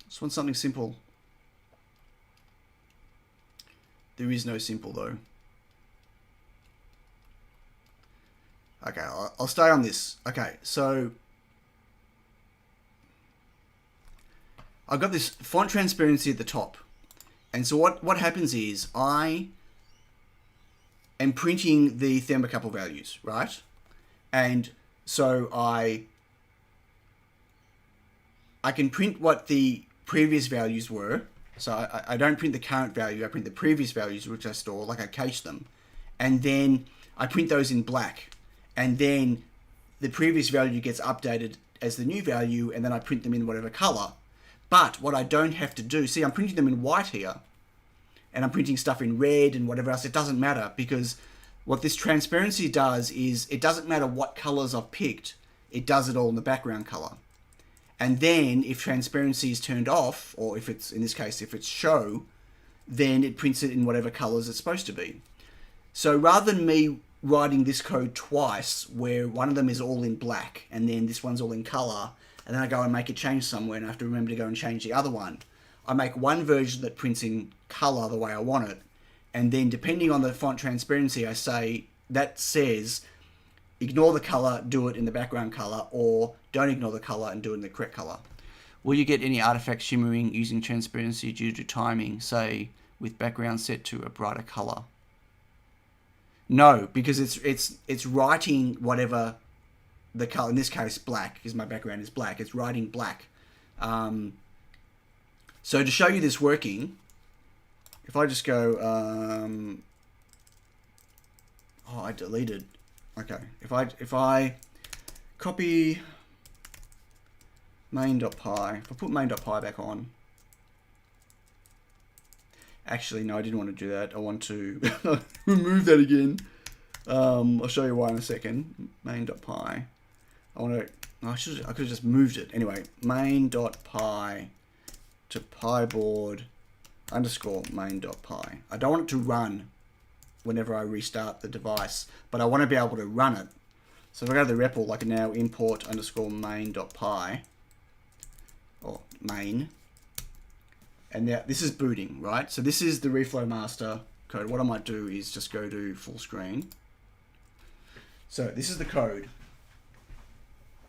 Just want something simple. There is no simple though. Okay, I'll stay on this. Okay, so I've got this font transparency at the top. And so what happens is I am printing the thermocouple values, right? And so I can print what the previous values were. So I don't print the current value, I print the previous values, which I store, like I cache them. And then I print those in black. And then the previous value gets updated as the new value, and then I print them in whatever color. But what I don't have to do, see, I'm printing them in white here, and I'm printing stuff in red and whatever else. It doesn't matter, because what this transparency does is it doesn't matter what colors I've picked, it does it all in the background color. And then if transparency is turned off, or if it's, in this case, if it's show, then it prints it in whatever colors it's supposed to be. So rather than me writing this code twice, where one of them is all in black and then this one's all in color, and then I go and make a change somewhere and I have to remember to go and change the other one, I make one version that prints in color the way I want it, and then depending on the font transparency, I say that says ignore the color, do it in the background color, or don't ignore the color and do it in the correct color. Will you get any artifact shimmering using transparency due to timing, say with background set to a brighter color? No, because it's writing whatever the color, in this case black, because my background is black, it's writing black. So to show you this working, if I just go, oh, I deleted. Okay, if I copy main.py, if I put main.py back on, actually no, I didn't want to do that. I want to remove that again. I'll show you why in a second. Main.py. I could have just moved it. Anyway, main.py to pyboard _ main.py. I don't want it to run whenever I restart the device, but I want to be able to run it. So if I go to the REPL, I can now import _ main.py, or main, and now this is booting, right? So this is the reflow master code. What I might do is just go to full screen. So this is the code,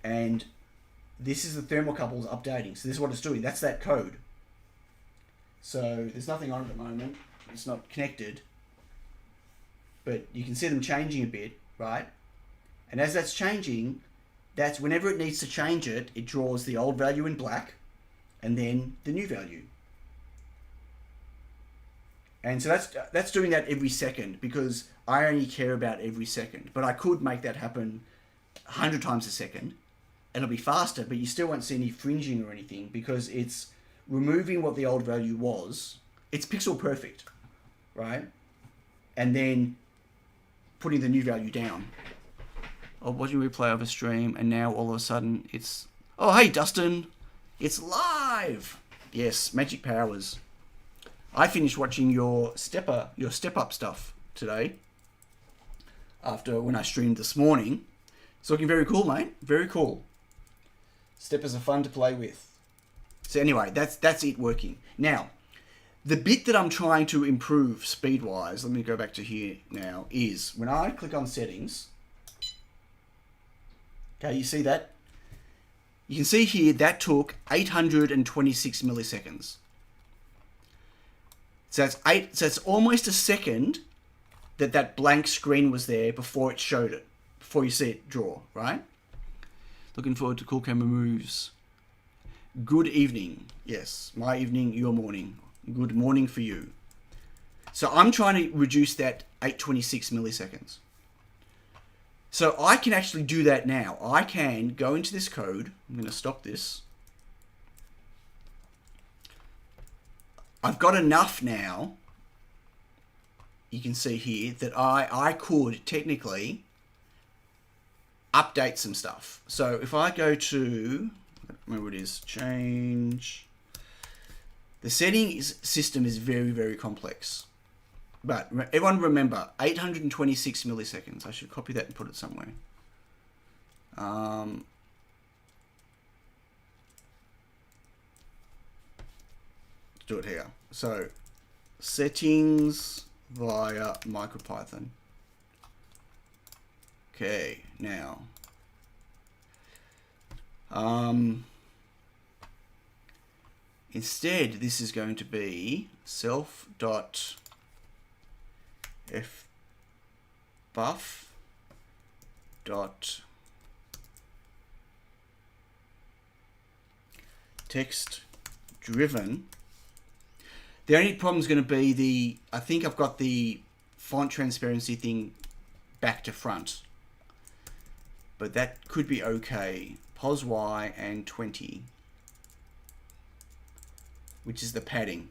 and this is the thermocouples updating. So this is what it's doing. That's that code. So there's nothing on it at the moment. It's not connected. But you can see them changing a bit, right? And as that's changing, that's whenever it needs to change it, it draws the old value in black and then the new value. And so that's doing that every second, because I only care about every second. But I could make that happen 100 times a second. It'll be faster, but you still won't see any fringing or anything, because it's removing what the old value was. It's pixel perfect, right? And then putting the new value down. Or watching replay of a stream, and now all of a sudden it's, oh hey Dustin, it's live. Yes, magic powers. I finished watching your step up stuff today, after when I streamed this morning. It's looking very cool, mate. Very cool. Steppers are fun to play with. So anyway, that's it working. Now, the bit that I'm trying to improve speed-wise, let me go back to here now, is when I click on settings, okay, you see that? You can see here that took 826 milliseconds. So it's almost a second that blank screen was there before it showed it, before you see it draw, right? Looking forward to cool camera moves. Good evening. Yes, my evening, your morning. Good morning for you. So I'm trying to reduce that 826 milliseconds. So I can actually do that now. I can go into this code. I'm going to stop this. I've got enough now. You can see here that I could technically update some stuff. So if I go to, remember what it is, change. The settings system is very, very complex. But everyone remember, 826 milliseconds. I should copy that and put it somewhere. Let's do it here. So, settings via MicroPython. Okay, now. Instead, this is going to be self.fbuff dot text driven. The only problem is going to be I think I've got the font transparency thing back to front, but that could be okay. Pos Y and 20, which is the padding.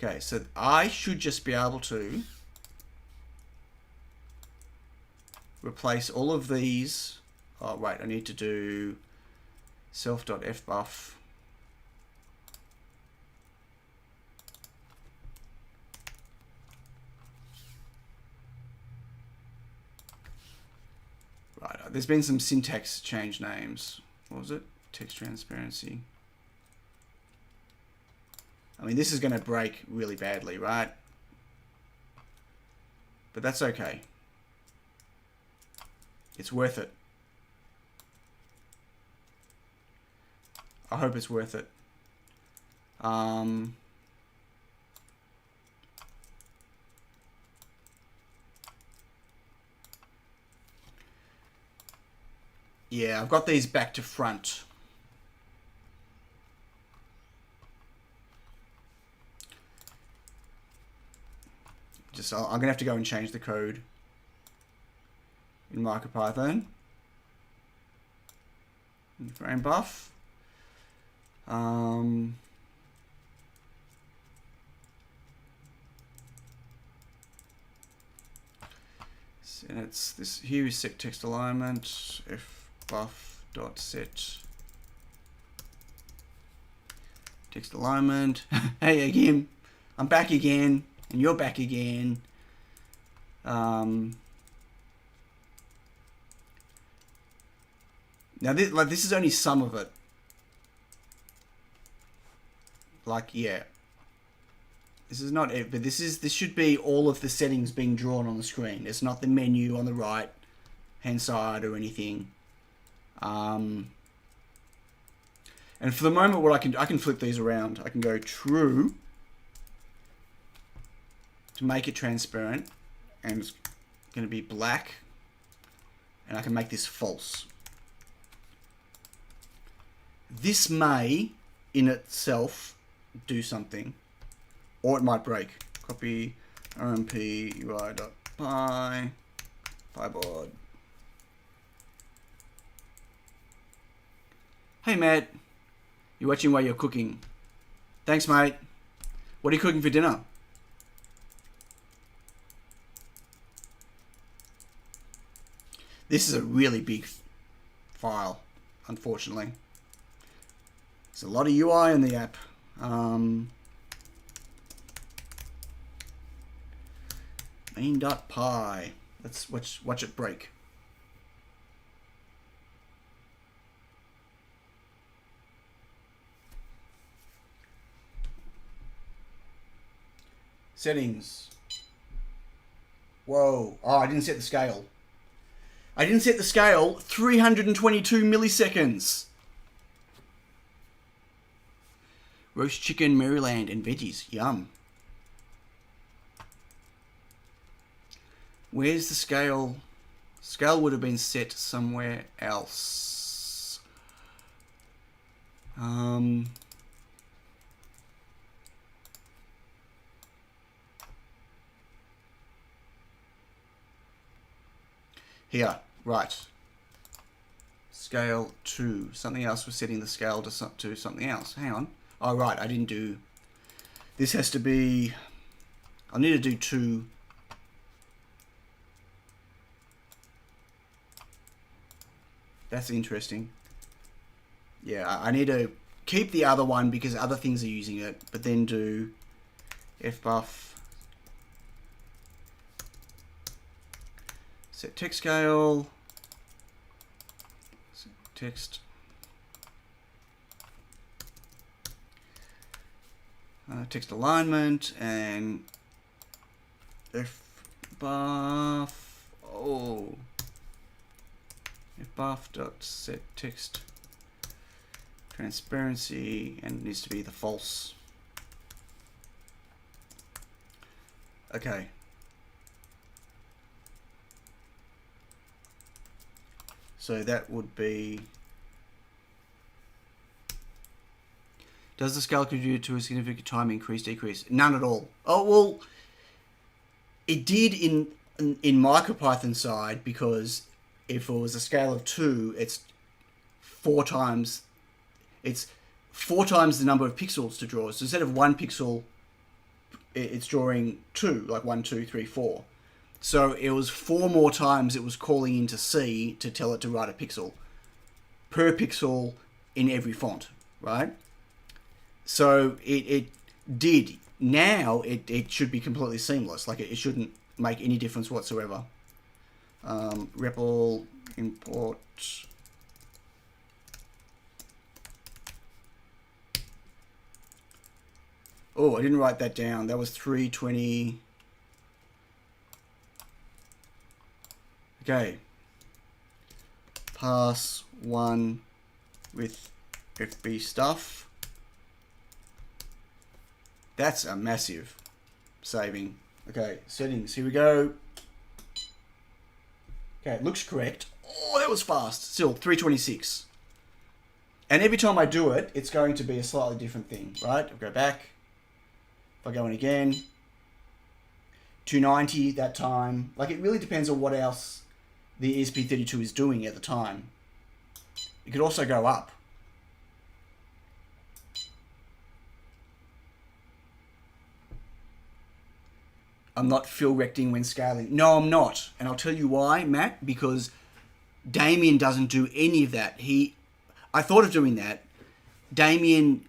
Okay, so I should just be able to replace all of these. Oh, wait, I need to do self.fbuff. Right, there's been some syntax change names. What was it? Text transparency. I mean, this is going to break really badly, right? But that's okay. It's worth it. I hope it's worth it. Yeah, I've got these back to front. I'm going to have to go and change the code in MicroPython. Frame buff. And it's this here is set text alignment fbuff.set text alignment. Hey again, I'm back again. And you're back again. Now, this is only some of it. Yeah. This is not it, but this should be all of the settings being drawn on the screen. It's not the menu on the right hand side or anything. And for the moment, what I can flip these around. I can go true to make it transparent, and it's going to be black, and I can make this false. This may in itself do something, or it might break. Copy rmp ui.py pyboard. Hey Matt, you're watching while you're cooking. Thanks mate. What are you cooking for dinner? This is a really big file, unfortunately. There's a lot of UI in the app. Main.py. Let's watch it break. Settings. Whoa. Oh, I didn't set the scale. 322 milliseconds. Roast chicken, Maryland, and veggies. Yum. Where's the scale? Scale would have been set somewhere else. Here, right. Scale 2. Something else was setting the scale to something else. Hang on. Oh, right, I didn't do... This has to be... I need to do 2. That's interesting. Yeah, I need to keep the other one because other things are using it, but then do fbuff set text scale, set text, text alignment, and fbuff. Oh. Fbuff.set text transparency, and it needs to be the false. Okay. So that would be... Does the scale contribute to a significant time increase, decrease? None at all. Oh, well, it did in MicroPython side, because if it was a scale of 2, it's 4 times the number of pixels to draw. So instead of 1 pixel, it's drawing 2, like 1, 2, 3, 4. So it was 4 more times it was calling into C to tell it to write a pixel per pixel in every font, right? So it did. Now it should be completely seamless. Like it shouldn't make any difference whatsoever. REPL import oh, I didn't write that down. That was 320. Okay. Pass 1 with FB stuff. That's a massive saving. Okay, settings. Here we go. Okay, it looks correct. Oh, that was fast. Still, 326. And every time I do it, it's going to be a slightly different thing, right? I'll go back. If I go in again, 290 that time. Like, it really depends on what else the ESP32 is doing at the time. It could also go up. I'm not fill recting when scaling. No, I'm not. And I'll tell you why, Matt, because Damien doesn't do any of that. I thought of doing that. Damien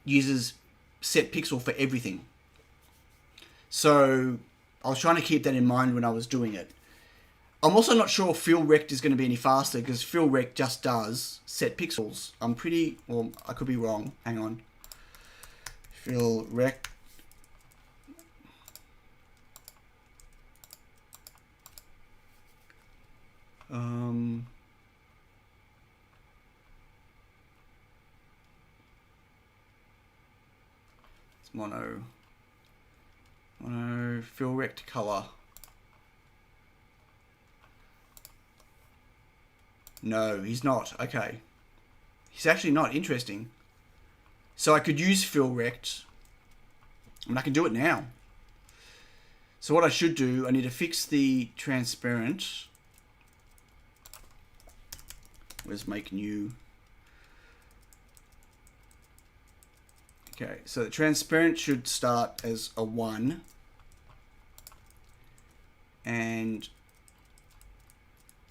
uses set pixel for everything. So I was trying to keep that in mind when I was doing it. I'm also not sure fill rect is going to be any faster because fill rect just does set pixels. Well, I could be wrong. Hang on. Fill rect. It's mono fill rect color. No, he's not. Okay. He's actually not. Interesting. So I could use fill rect. I mean, I can do it now. So what I should do, I need to fix the transparent. Let's make new. Okay, so the transparent should start as a 1. And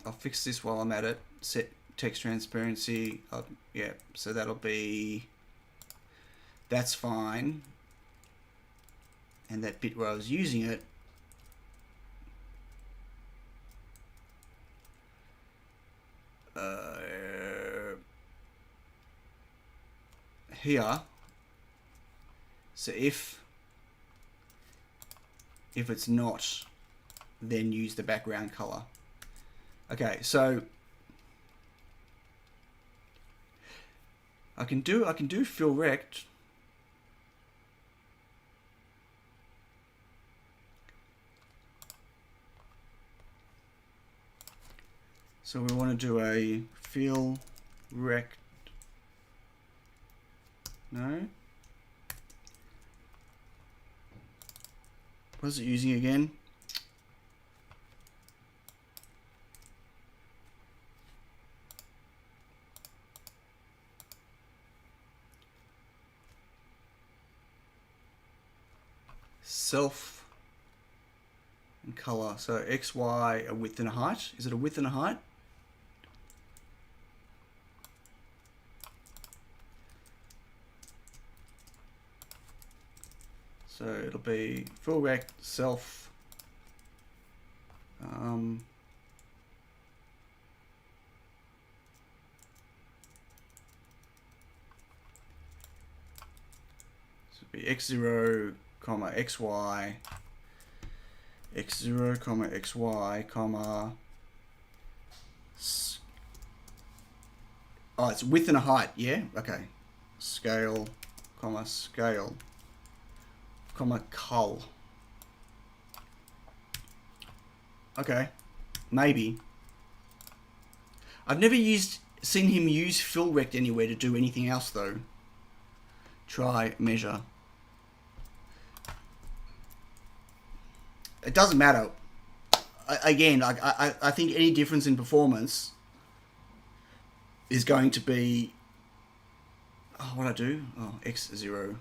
I'll fix this while I'm at it. Set text transparency. Yeah, so that'll be... That's fine. And that bit where I was using it, here. So if it's not, then use the background color. Okay, so I can do fill rect. So we want to do a fill rect. No. What is it using again? Self and color. So X, Y, a width and a height. Is it a width and a height? So it'll be full rect self. So it'll be x0, comma xy, x0, comma xy, comma. Oh, it's width and a height. Yeah. Okay. Scale, comma scale, comma cull. Okay, maybe. I've never seen him use fill rect anywhere to do anything else though. Try measure. It doesn't matter. Again, I think any difference in performance is going to be. Oh, what I do? Oh, x0,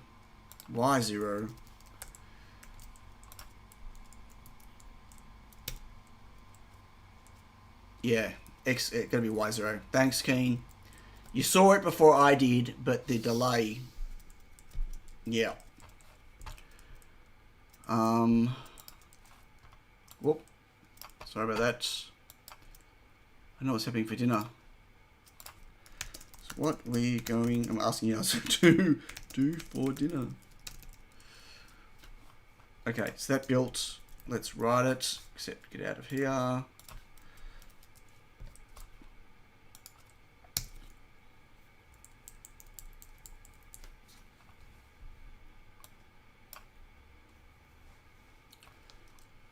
y0. Yeah, X gonna be Y0. Thanks, Keen. You saw it before I did, but the delay. Yeah. Whoop. Sorry about that. I know what's happening for dinner. So what we going? I'm asking you to do for dinner. Okay, so that built. Let's write it. Except get out of here.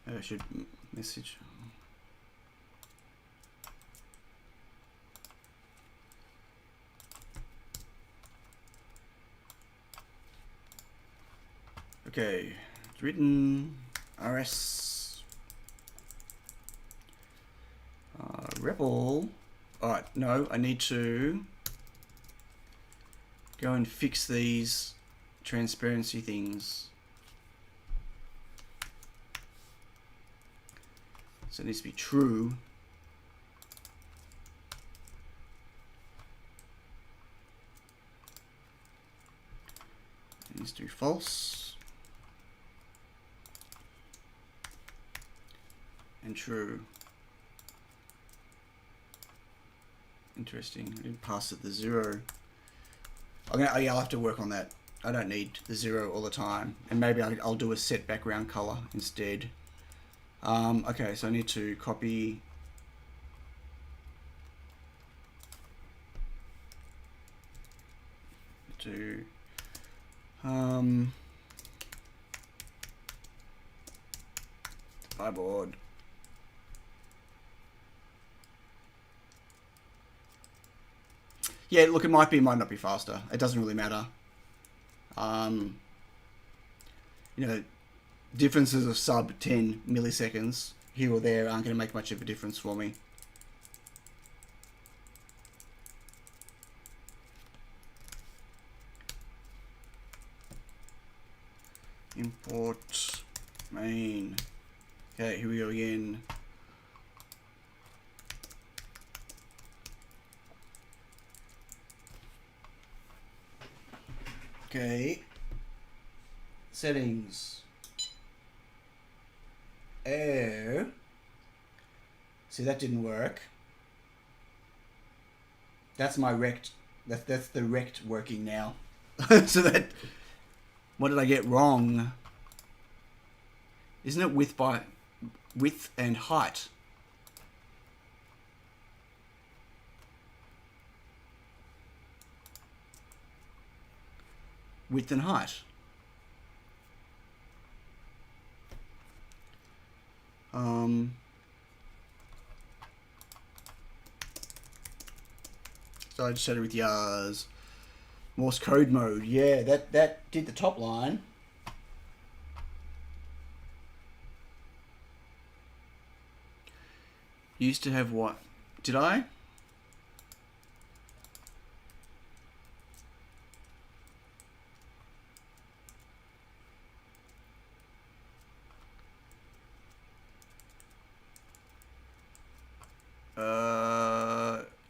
I should message. Okay, it's written rs REPL. Alright, no, I need to go and fix these transparency things. So it needs to be true. It needs to be false. And true. Interesting. I didn't pass it the 0. Yeah, I'll have to work on that. I don't need the 0 all the time. And maybe I'll do a set background color instead. Okay, so I need to copy to board. Yeah, look, it might not be faster. It doesn't really matter. You know, differences of sub 10 milliseconds here or there aren't going to make much of a difference for me. Import main. Okay, here we go again. Okay. Settings. Oh. See, that didn't work. That's my rect. That's the rect working now. So that. What did I get wrong? Isn't it width and height? Width and height. So I just set it with yours. Morse code mode. Yeah, that did the top line. Used to have what? Did I?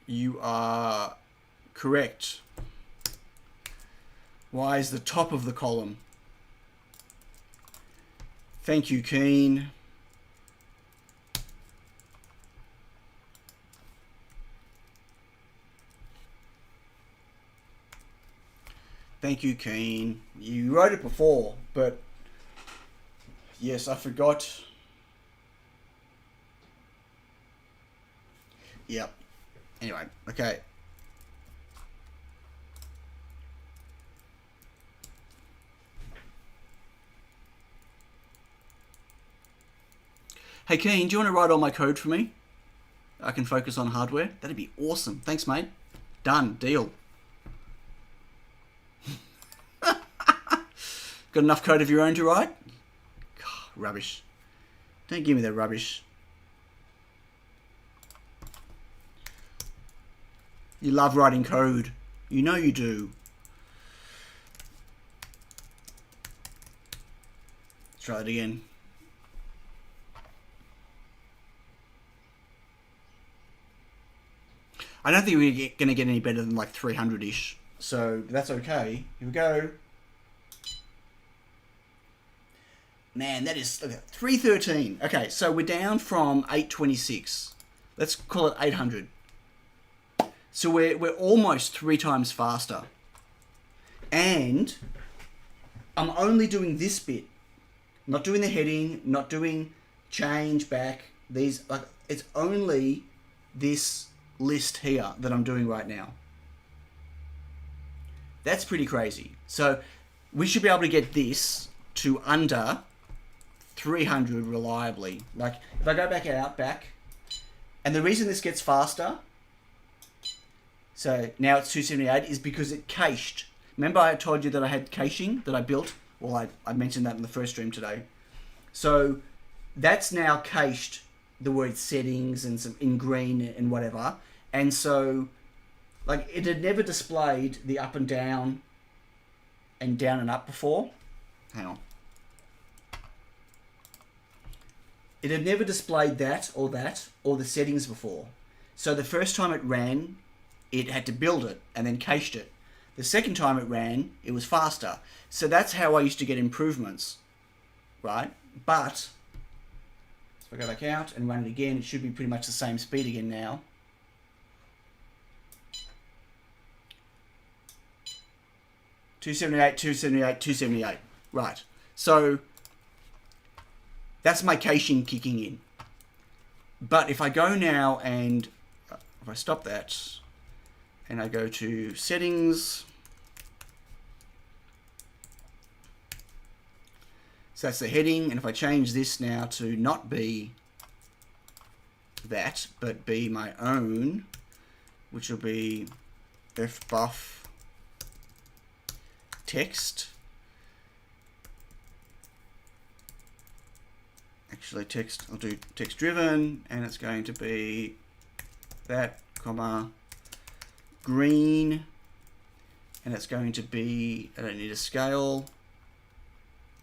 You are correct. Y is the top of the column. Thank you, Keen. Thank you, Keen. You wrote it before, but yes, I forgot. Yep. Anyway, okay. Hey, Keen, do you want to write all my code for me? I can focus on hardware. That'd be awesome. Thanks, mate. Done. Deal. Got enough code of your own to write? God, rubbish. Don't give me that rubbish. You love writing code. You know you do. Let's try it again. I don't think we're going to get any better than like 300-ish. So that's okay. Here we go. Man, that is 313. Okay, so we're down from 826. Let's call it 800. So we're almost 3 times faster. And I'm only doing this bit. Not doing the heading, not doing change back. These, like, it's only this list here that I'm doing right now. That's pretty crazy. So we should be able to get this to under 300 reliably. Like if I go back, and the reason this gets faster, so now it's 278, is because it cached. Remember I told you that I had caching that I built? Well, I mentioned that in the first stream today. So that's now cached the word settings and some in green and whatever. And so like it had never displayed the up and down and up before. Hang on. It had never displayed that or the settings before. So the first time it ran, it had to build it and then cached it. The second time it ran, it was faster. So that's how I used to get improvements, right? But if I go back out and run it again, it should be pretty much the same speed again now. $278. Right. So that's my caching kicking in. But if I go now and if I stop that and I go to settings, so that's the heading, and if I change this now to not be that, but be my own, which will be fbuff text. Actually text, I'll do text driven, and it's going to be that, comma, green, and it's going to be, I don't need a scale,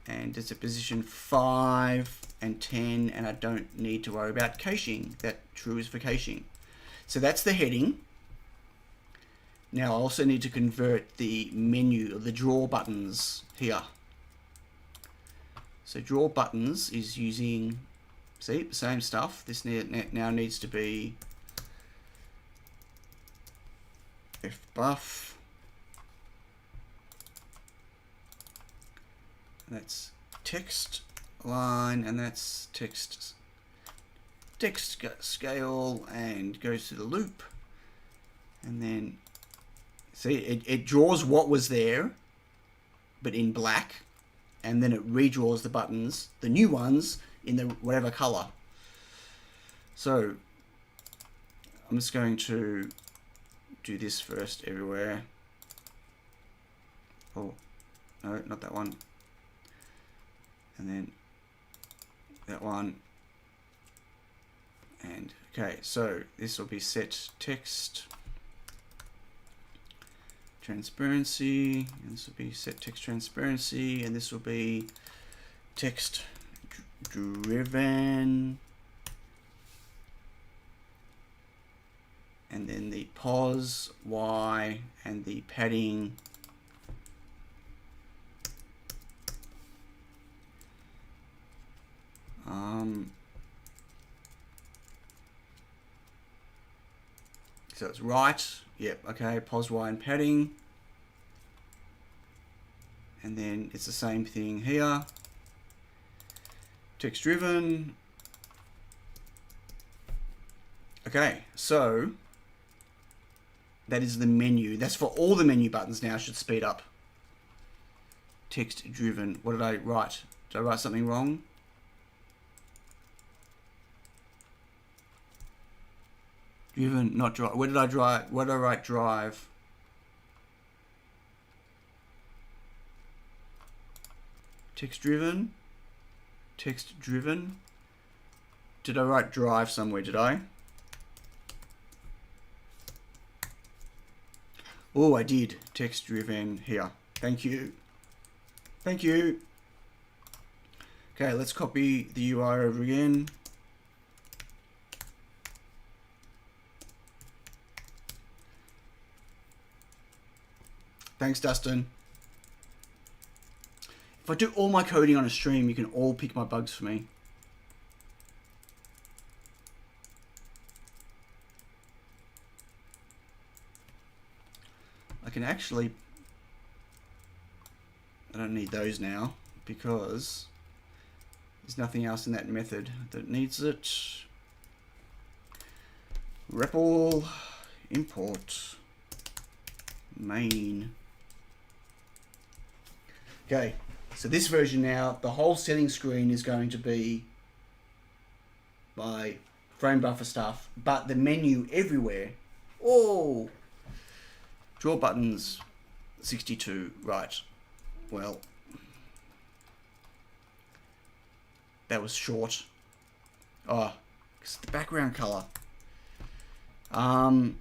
and it's a position 5 and 10, and I don't need to worry about caching. That true is for caching. So that's the heading. Now I also need to convert the menu, or the draw buttons here. So draw buttons is using, see, the same stuff. This now needs to be fbuff. That's text line, and that's text scale, and goes to the loop, and then see it draws what was there but in black, and then it redraws the buttons, the new ones, in the whatever color. So I'm just going to do this first everywhere. Oh, no, not that one. And then that one. And okay, so this will be set text transparency, and this will be set text transparency, and this will be text driven, and then the pos y and the padding so it's right. Yep, okay, pos y and padding. And then it's the same thing here. Text driven. Okay, so that is the menu. That's for all the menu buttons now. Should speed up. Text driven. What did I write? Did I write something wrong? Driven, not drive. Where did I drive? Where did I write drive? Text driven. Text driven. Did I write drive somewhere? Did I? Oh, I did. Text driven here. Thank you. Thank you. Okay, let's copy the UI over again. Thanks, Dustin. If I do all my coding on a stream, you can all pick my bugs for me. I can actually... I don't need those now because there's nothing else in that method that needs it. REPL import main. Okay, so this version now, the whole settings screen is going to be my frame buffer stuff, but the menu everywhere. Oh, draw buttons 62, right. Well, that was short. Oh, it's the background color. I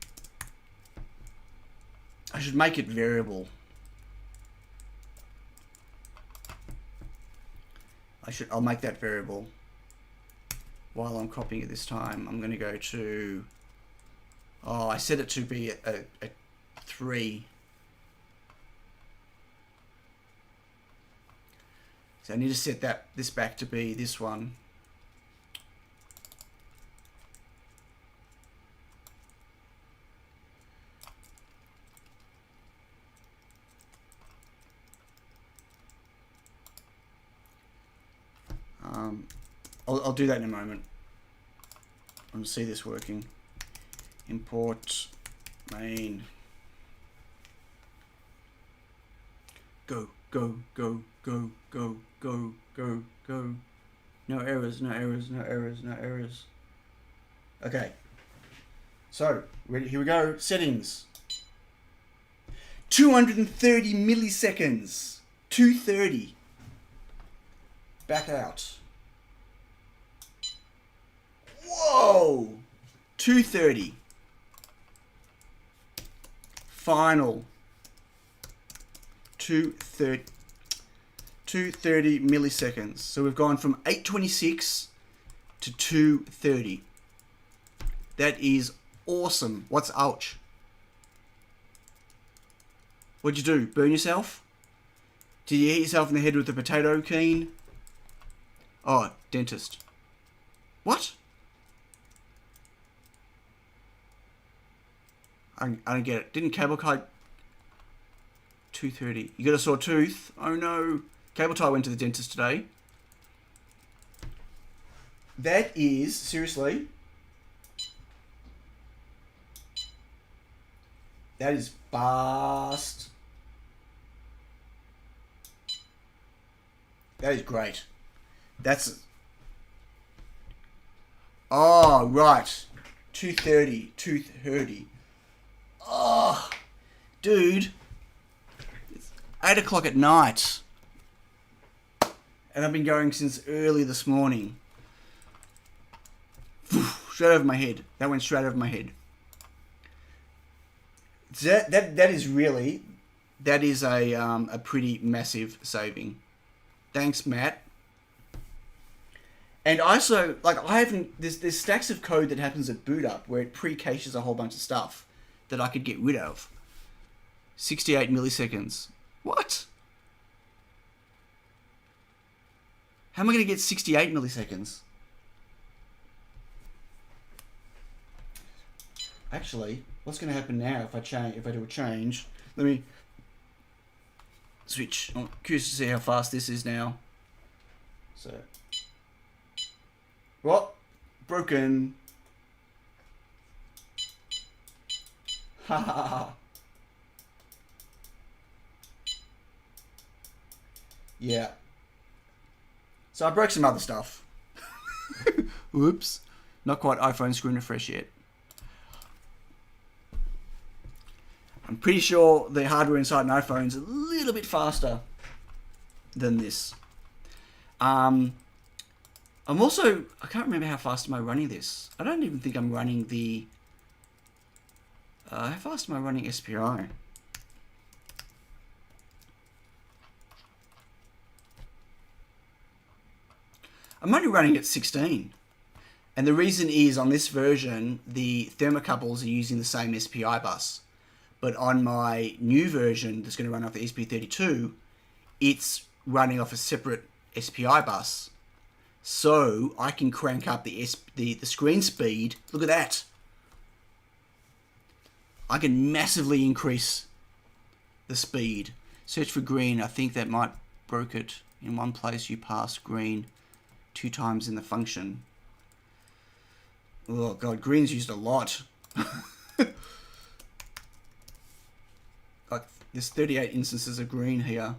should make it variable. I'll make that variable. While I'm copying it this time, I'm going to go to, oh, I set it to be a 3. So I need to set this back to be this one. I'll do that in a moment. I want to see this working. Import main. Go, go, go, go, go, go, go, go. No errors, no errors, no errors, no errors. Okay. So, ready? Here we go. Settings. 230 milliseconds. 230. Back out. Whoa! 230. Final. 230 milliseconds. So we've gone from 826 to 230. That is awesome. What's ouch? What'd you do? Burn yourself? Did you hit yourself in the head with a potato cane? Oh, dentist. What? I don't get it. Didn't cable tie 230? You got a sore tooth? Oh no. Cable tie went to the dentist today. That is, seriously, that is fast. That is great. That's... Oh, right. 230. 230. Oh, dude. It's 8 o'clock at night. And I've been going since early this morning. Straight over my head. That went straight over my head. That is a pretty massive saving. Thanks, Matt. And also, like, there's stacks of code that happens at boot up where it pre-caches a whole bunch of stuff that I could get rid of. 68 milliseconds. What? How am I going to get 68 milliseconds? Actually, what's going to happen now if I do a change? Let me switch. I'm curious to see how fast this is now. So, what? Broken. Ha ha ha. Yeah. So I broke some other stuff. Oops. Not quite iPhone screen refresh yet. I'm pretty sure the hardware inside an iPhone is a little bit faster than this. I'm also, I can't remember how fast am I running this. I don't even think I'm running the, how fast am I running SPI? I'm only running at 16. And the reason is on this version, the thermocouples are using the same SPI bus. But on my new version that's going to run off the ESP32, it's running off a separate SPI bus. So I can crank up the screen speed. Look at that. I can massively increase the speed. Search for green. I think that might broke it. In one place you pass green 2 times in the function. Oh god, green's used a lot. Like, there's 38 instances of green here.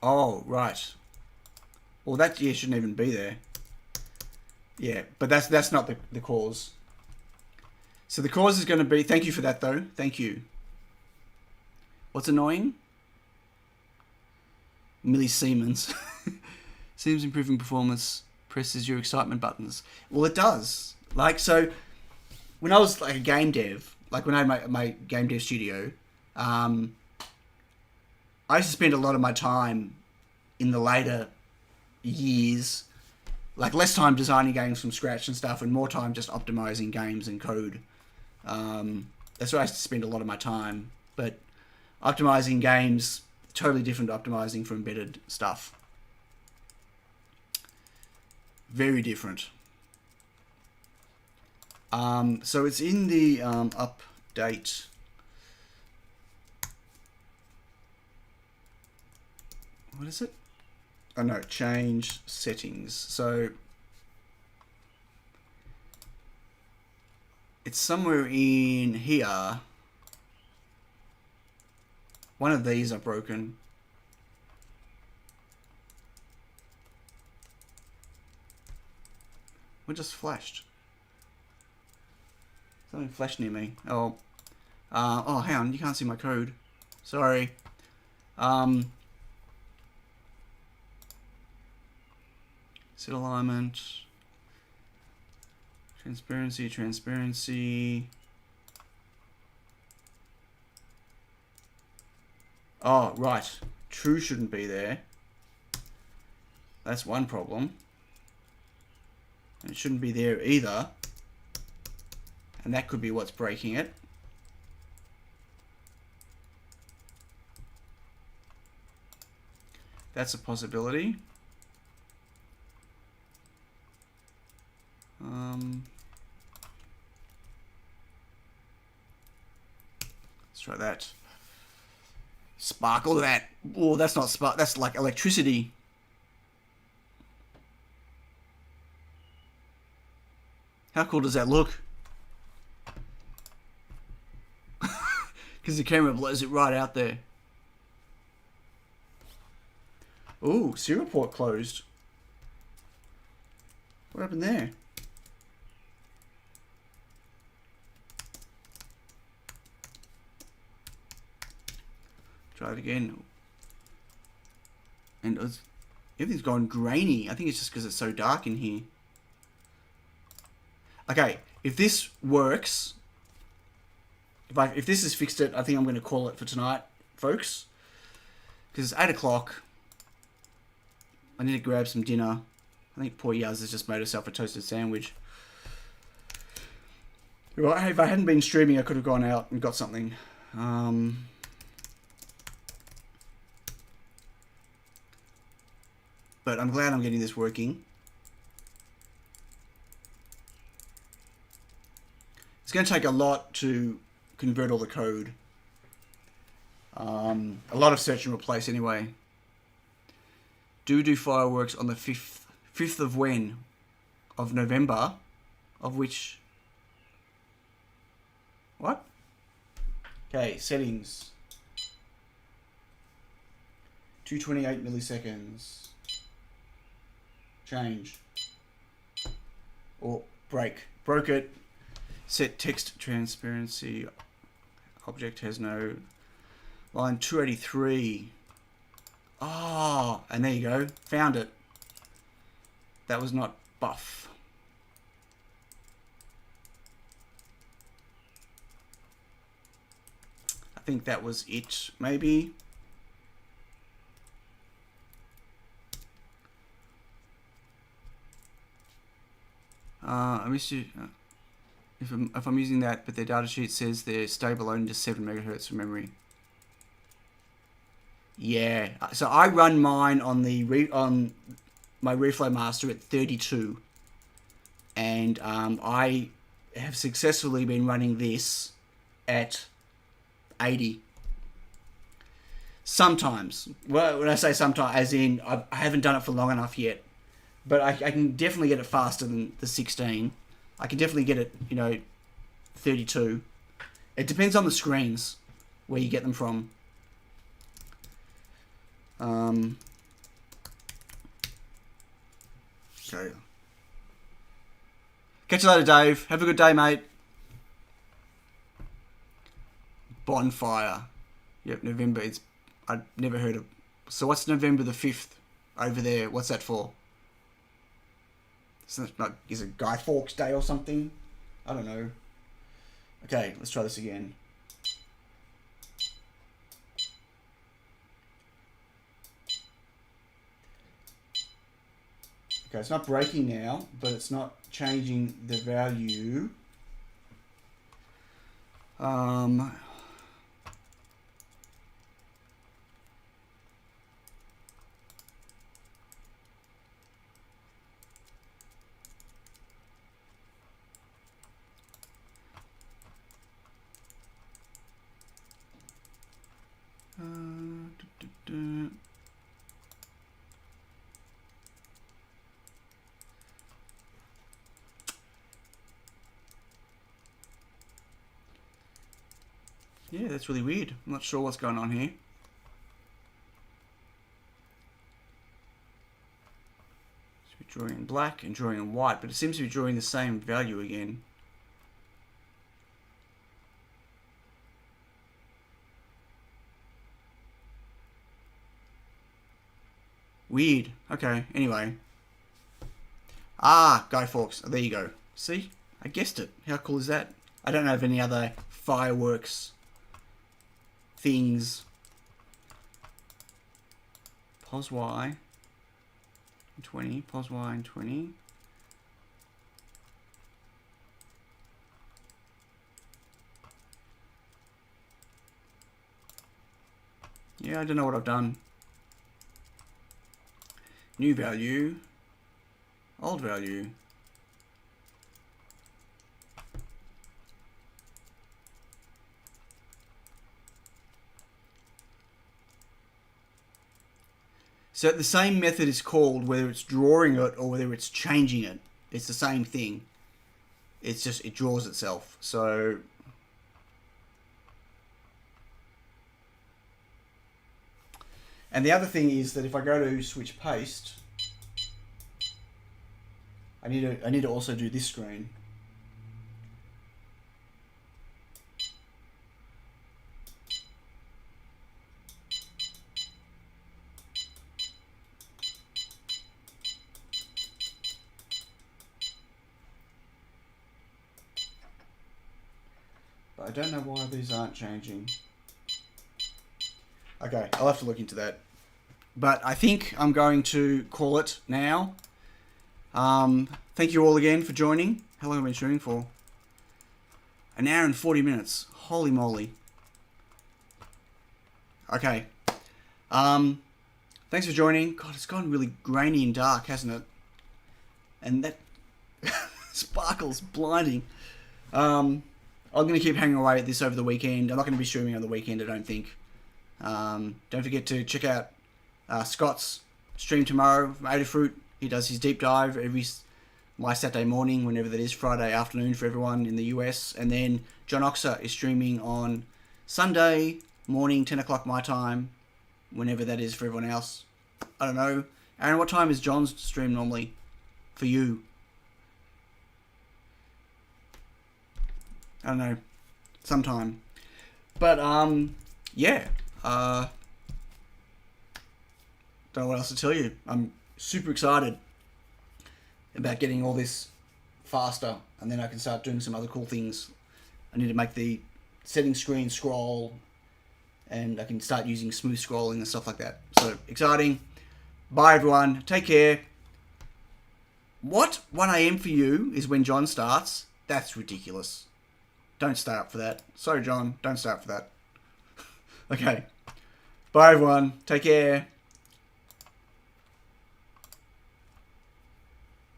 Oh, right. Well, that shouldn't even be there. Yeah, but that's not the cause. So the cause is going to be... Thank you for that, though. Thank you. What's annoying? Millisiemens. Seems improving performance. Presses your excitement buttons. Well, it does. Like, so... When I was, like, a game dev... Like, when I had my game dev studio... I used to spend a lot of my time in the later years... Like, less time designing games from scratch and stuff, and more time just optimizing games and code. That's where I used to spend a lot of my time. But optimizing games, totally different to optimizing for embedded stuff. Very different. So it's in the update. What is it? Oh no, change settings. So it's somewhere in here. One of these are broken. What just flashed? Something flashed near me. Oh, oh, hang on, you can't see my code. Sorry. Set alignment. Transparency. Oh, right. True shouldn't be there. That's one problem. And it shouldn't be there either. And that could be what's breaking it. That's a possibility. Let's try that. Sparkle that. Oh, that's not spark. That's like electricity. How cool does that look? Because the camera blows it right out there. Ooh, serial port closed. What happened there? Try it again. And everything's gone grainy. I think it's just because it's so dark in here. Okay, if this works, if this has fixed it, I think I'm going to call it for tonight, folks. Because it's 8 o'clock. I need to grab some dinner. I think poor Yaz has just made herself a toasted sandwich. Well, if I hadn't been streaming, I could have gone out and got something. But I'm glad I'm getting this working. It's going to take a lot to convert all the code. A lot of search and replace anyway. Do fireworks on the 5th of when? Of November? Of which? What? Okay, settings. 228 milliseconds. Change. Or break. Broke it. Set text transparency. Object has no... Line 283. Oh, and there you go. Found it. That was not buff. I think that was it, maybe. I missed you. If I'm using that, but their data sheet says they're stable only to 7 megahertz of memory. Yeah, so I run mine on the on my Reflow Master at 32, and I have successfully been running this at 80. Sometimes, well, when I say sometimes, as in I haven't done it for long enough yet, but I can definitely get it faster than the 16. I can definitely get it, 32. It depends on the screens where you get them from. Okay. Catch you later, Dave. Have a good day, mate. Bonfire. Yep, November. I've never heard of. So what's November the 5th over there? What's that for? Is it Guy Fawkes Day or something? I don't know. Okay, let's try this again. Okay, it's not breaking now, but it's not changing the value. Yeah, that's really weird. I'm not sure what's going on here. It's drawing in black and drawing in white, but it seems to be drawing the same value again. Weird. Okay, anyway. Ah, Guy Fawkes. Oh, there you go. See? I guessed it. How cool is that? I don't have any other fireworks things. Pos Y 20, pos Y and 20. Yeah, I don't know what I've done. New value, old value. So the same method is called whether it's drawing it or whether it's changing it. It's the same thing. It's just, it draws itself. So And the other thing is that if I go to switch paste, I need to also do this screen. But I don't know why these aren't changing. Okay, I'll have to look into that. But I think I'm going to call it now. Thank you all again for joining. How long have I been streaming for? An hour and 40 minutes. Holy moly. Okay. Thanks for joining. God, it's gone really grainy and dark, hasn't it? And that sparkle's blinding. I'm going to keep hanging away at this over the weekend. I'm not going to be streaming on the weekend, I don't think. Don't forget to check out Scott's stream tomorrow from Adafruit. He does his deep dive my Saturday morning, whenever that is, Friday afternoon for everyone in the US. And then John Oxer is streaming on Sunday morning, 10 o'clock my time, whenever that is for everyone else. I don't know. Aaron, what time is John's stream normally for you? I don't know. Sometime. But, yeah. Don't know what else to tell you. I'm super excited about getting all this faster, and then I can start doing some other cool things. I need to make the setting screen scroll, and I can start using smooth scrolling and stuff like that. So, exciting. Bye, everyone. Take care. What? 1 a.m. for you is when John starts? That's ridiculous. Don't stay up for that. Sorry, John. Don't stay up for that. Okay. Bye, everyone. Take care.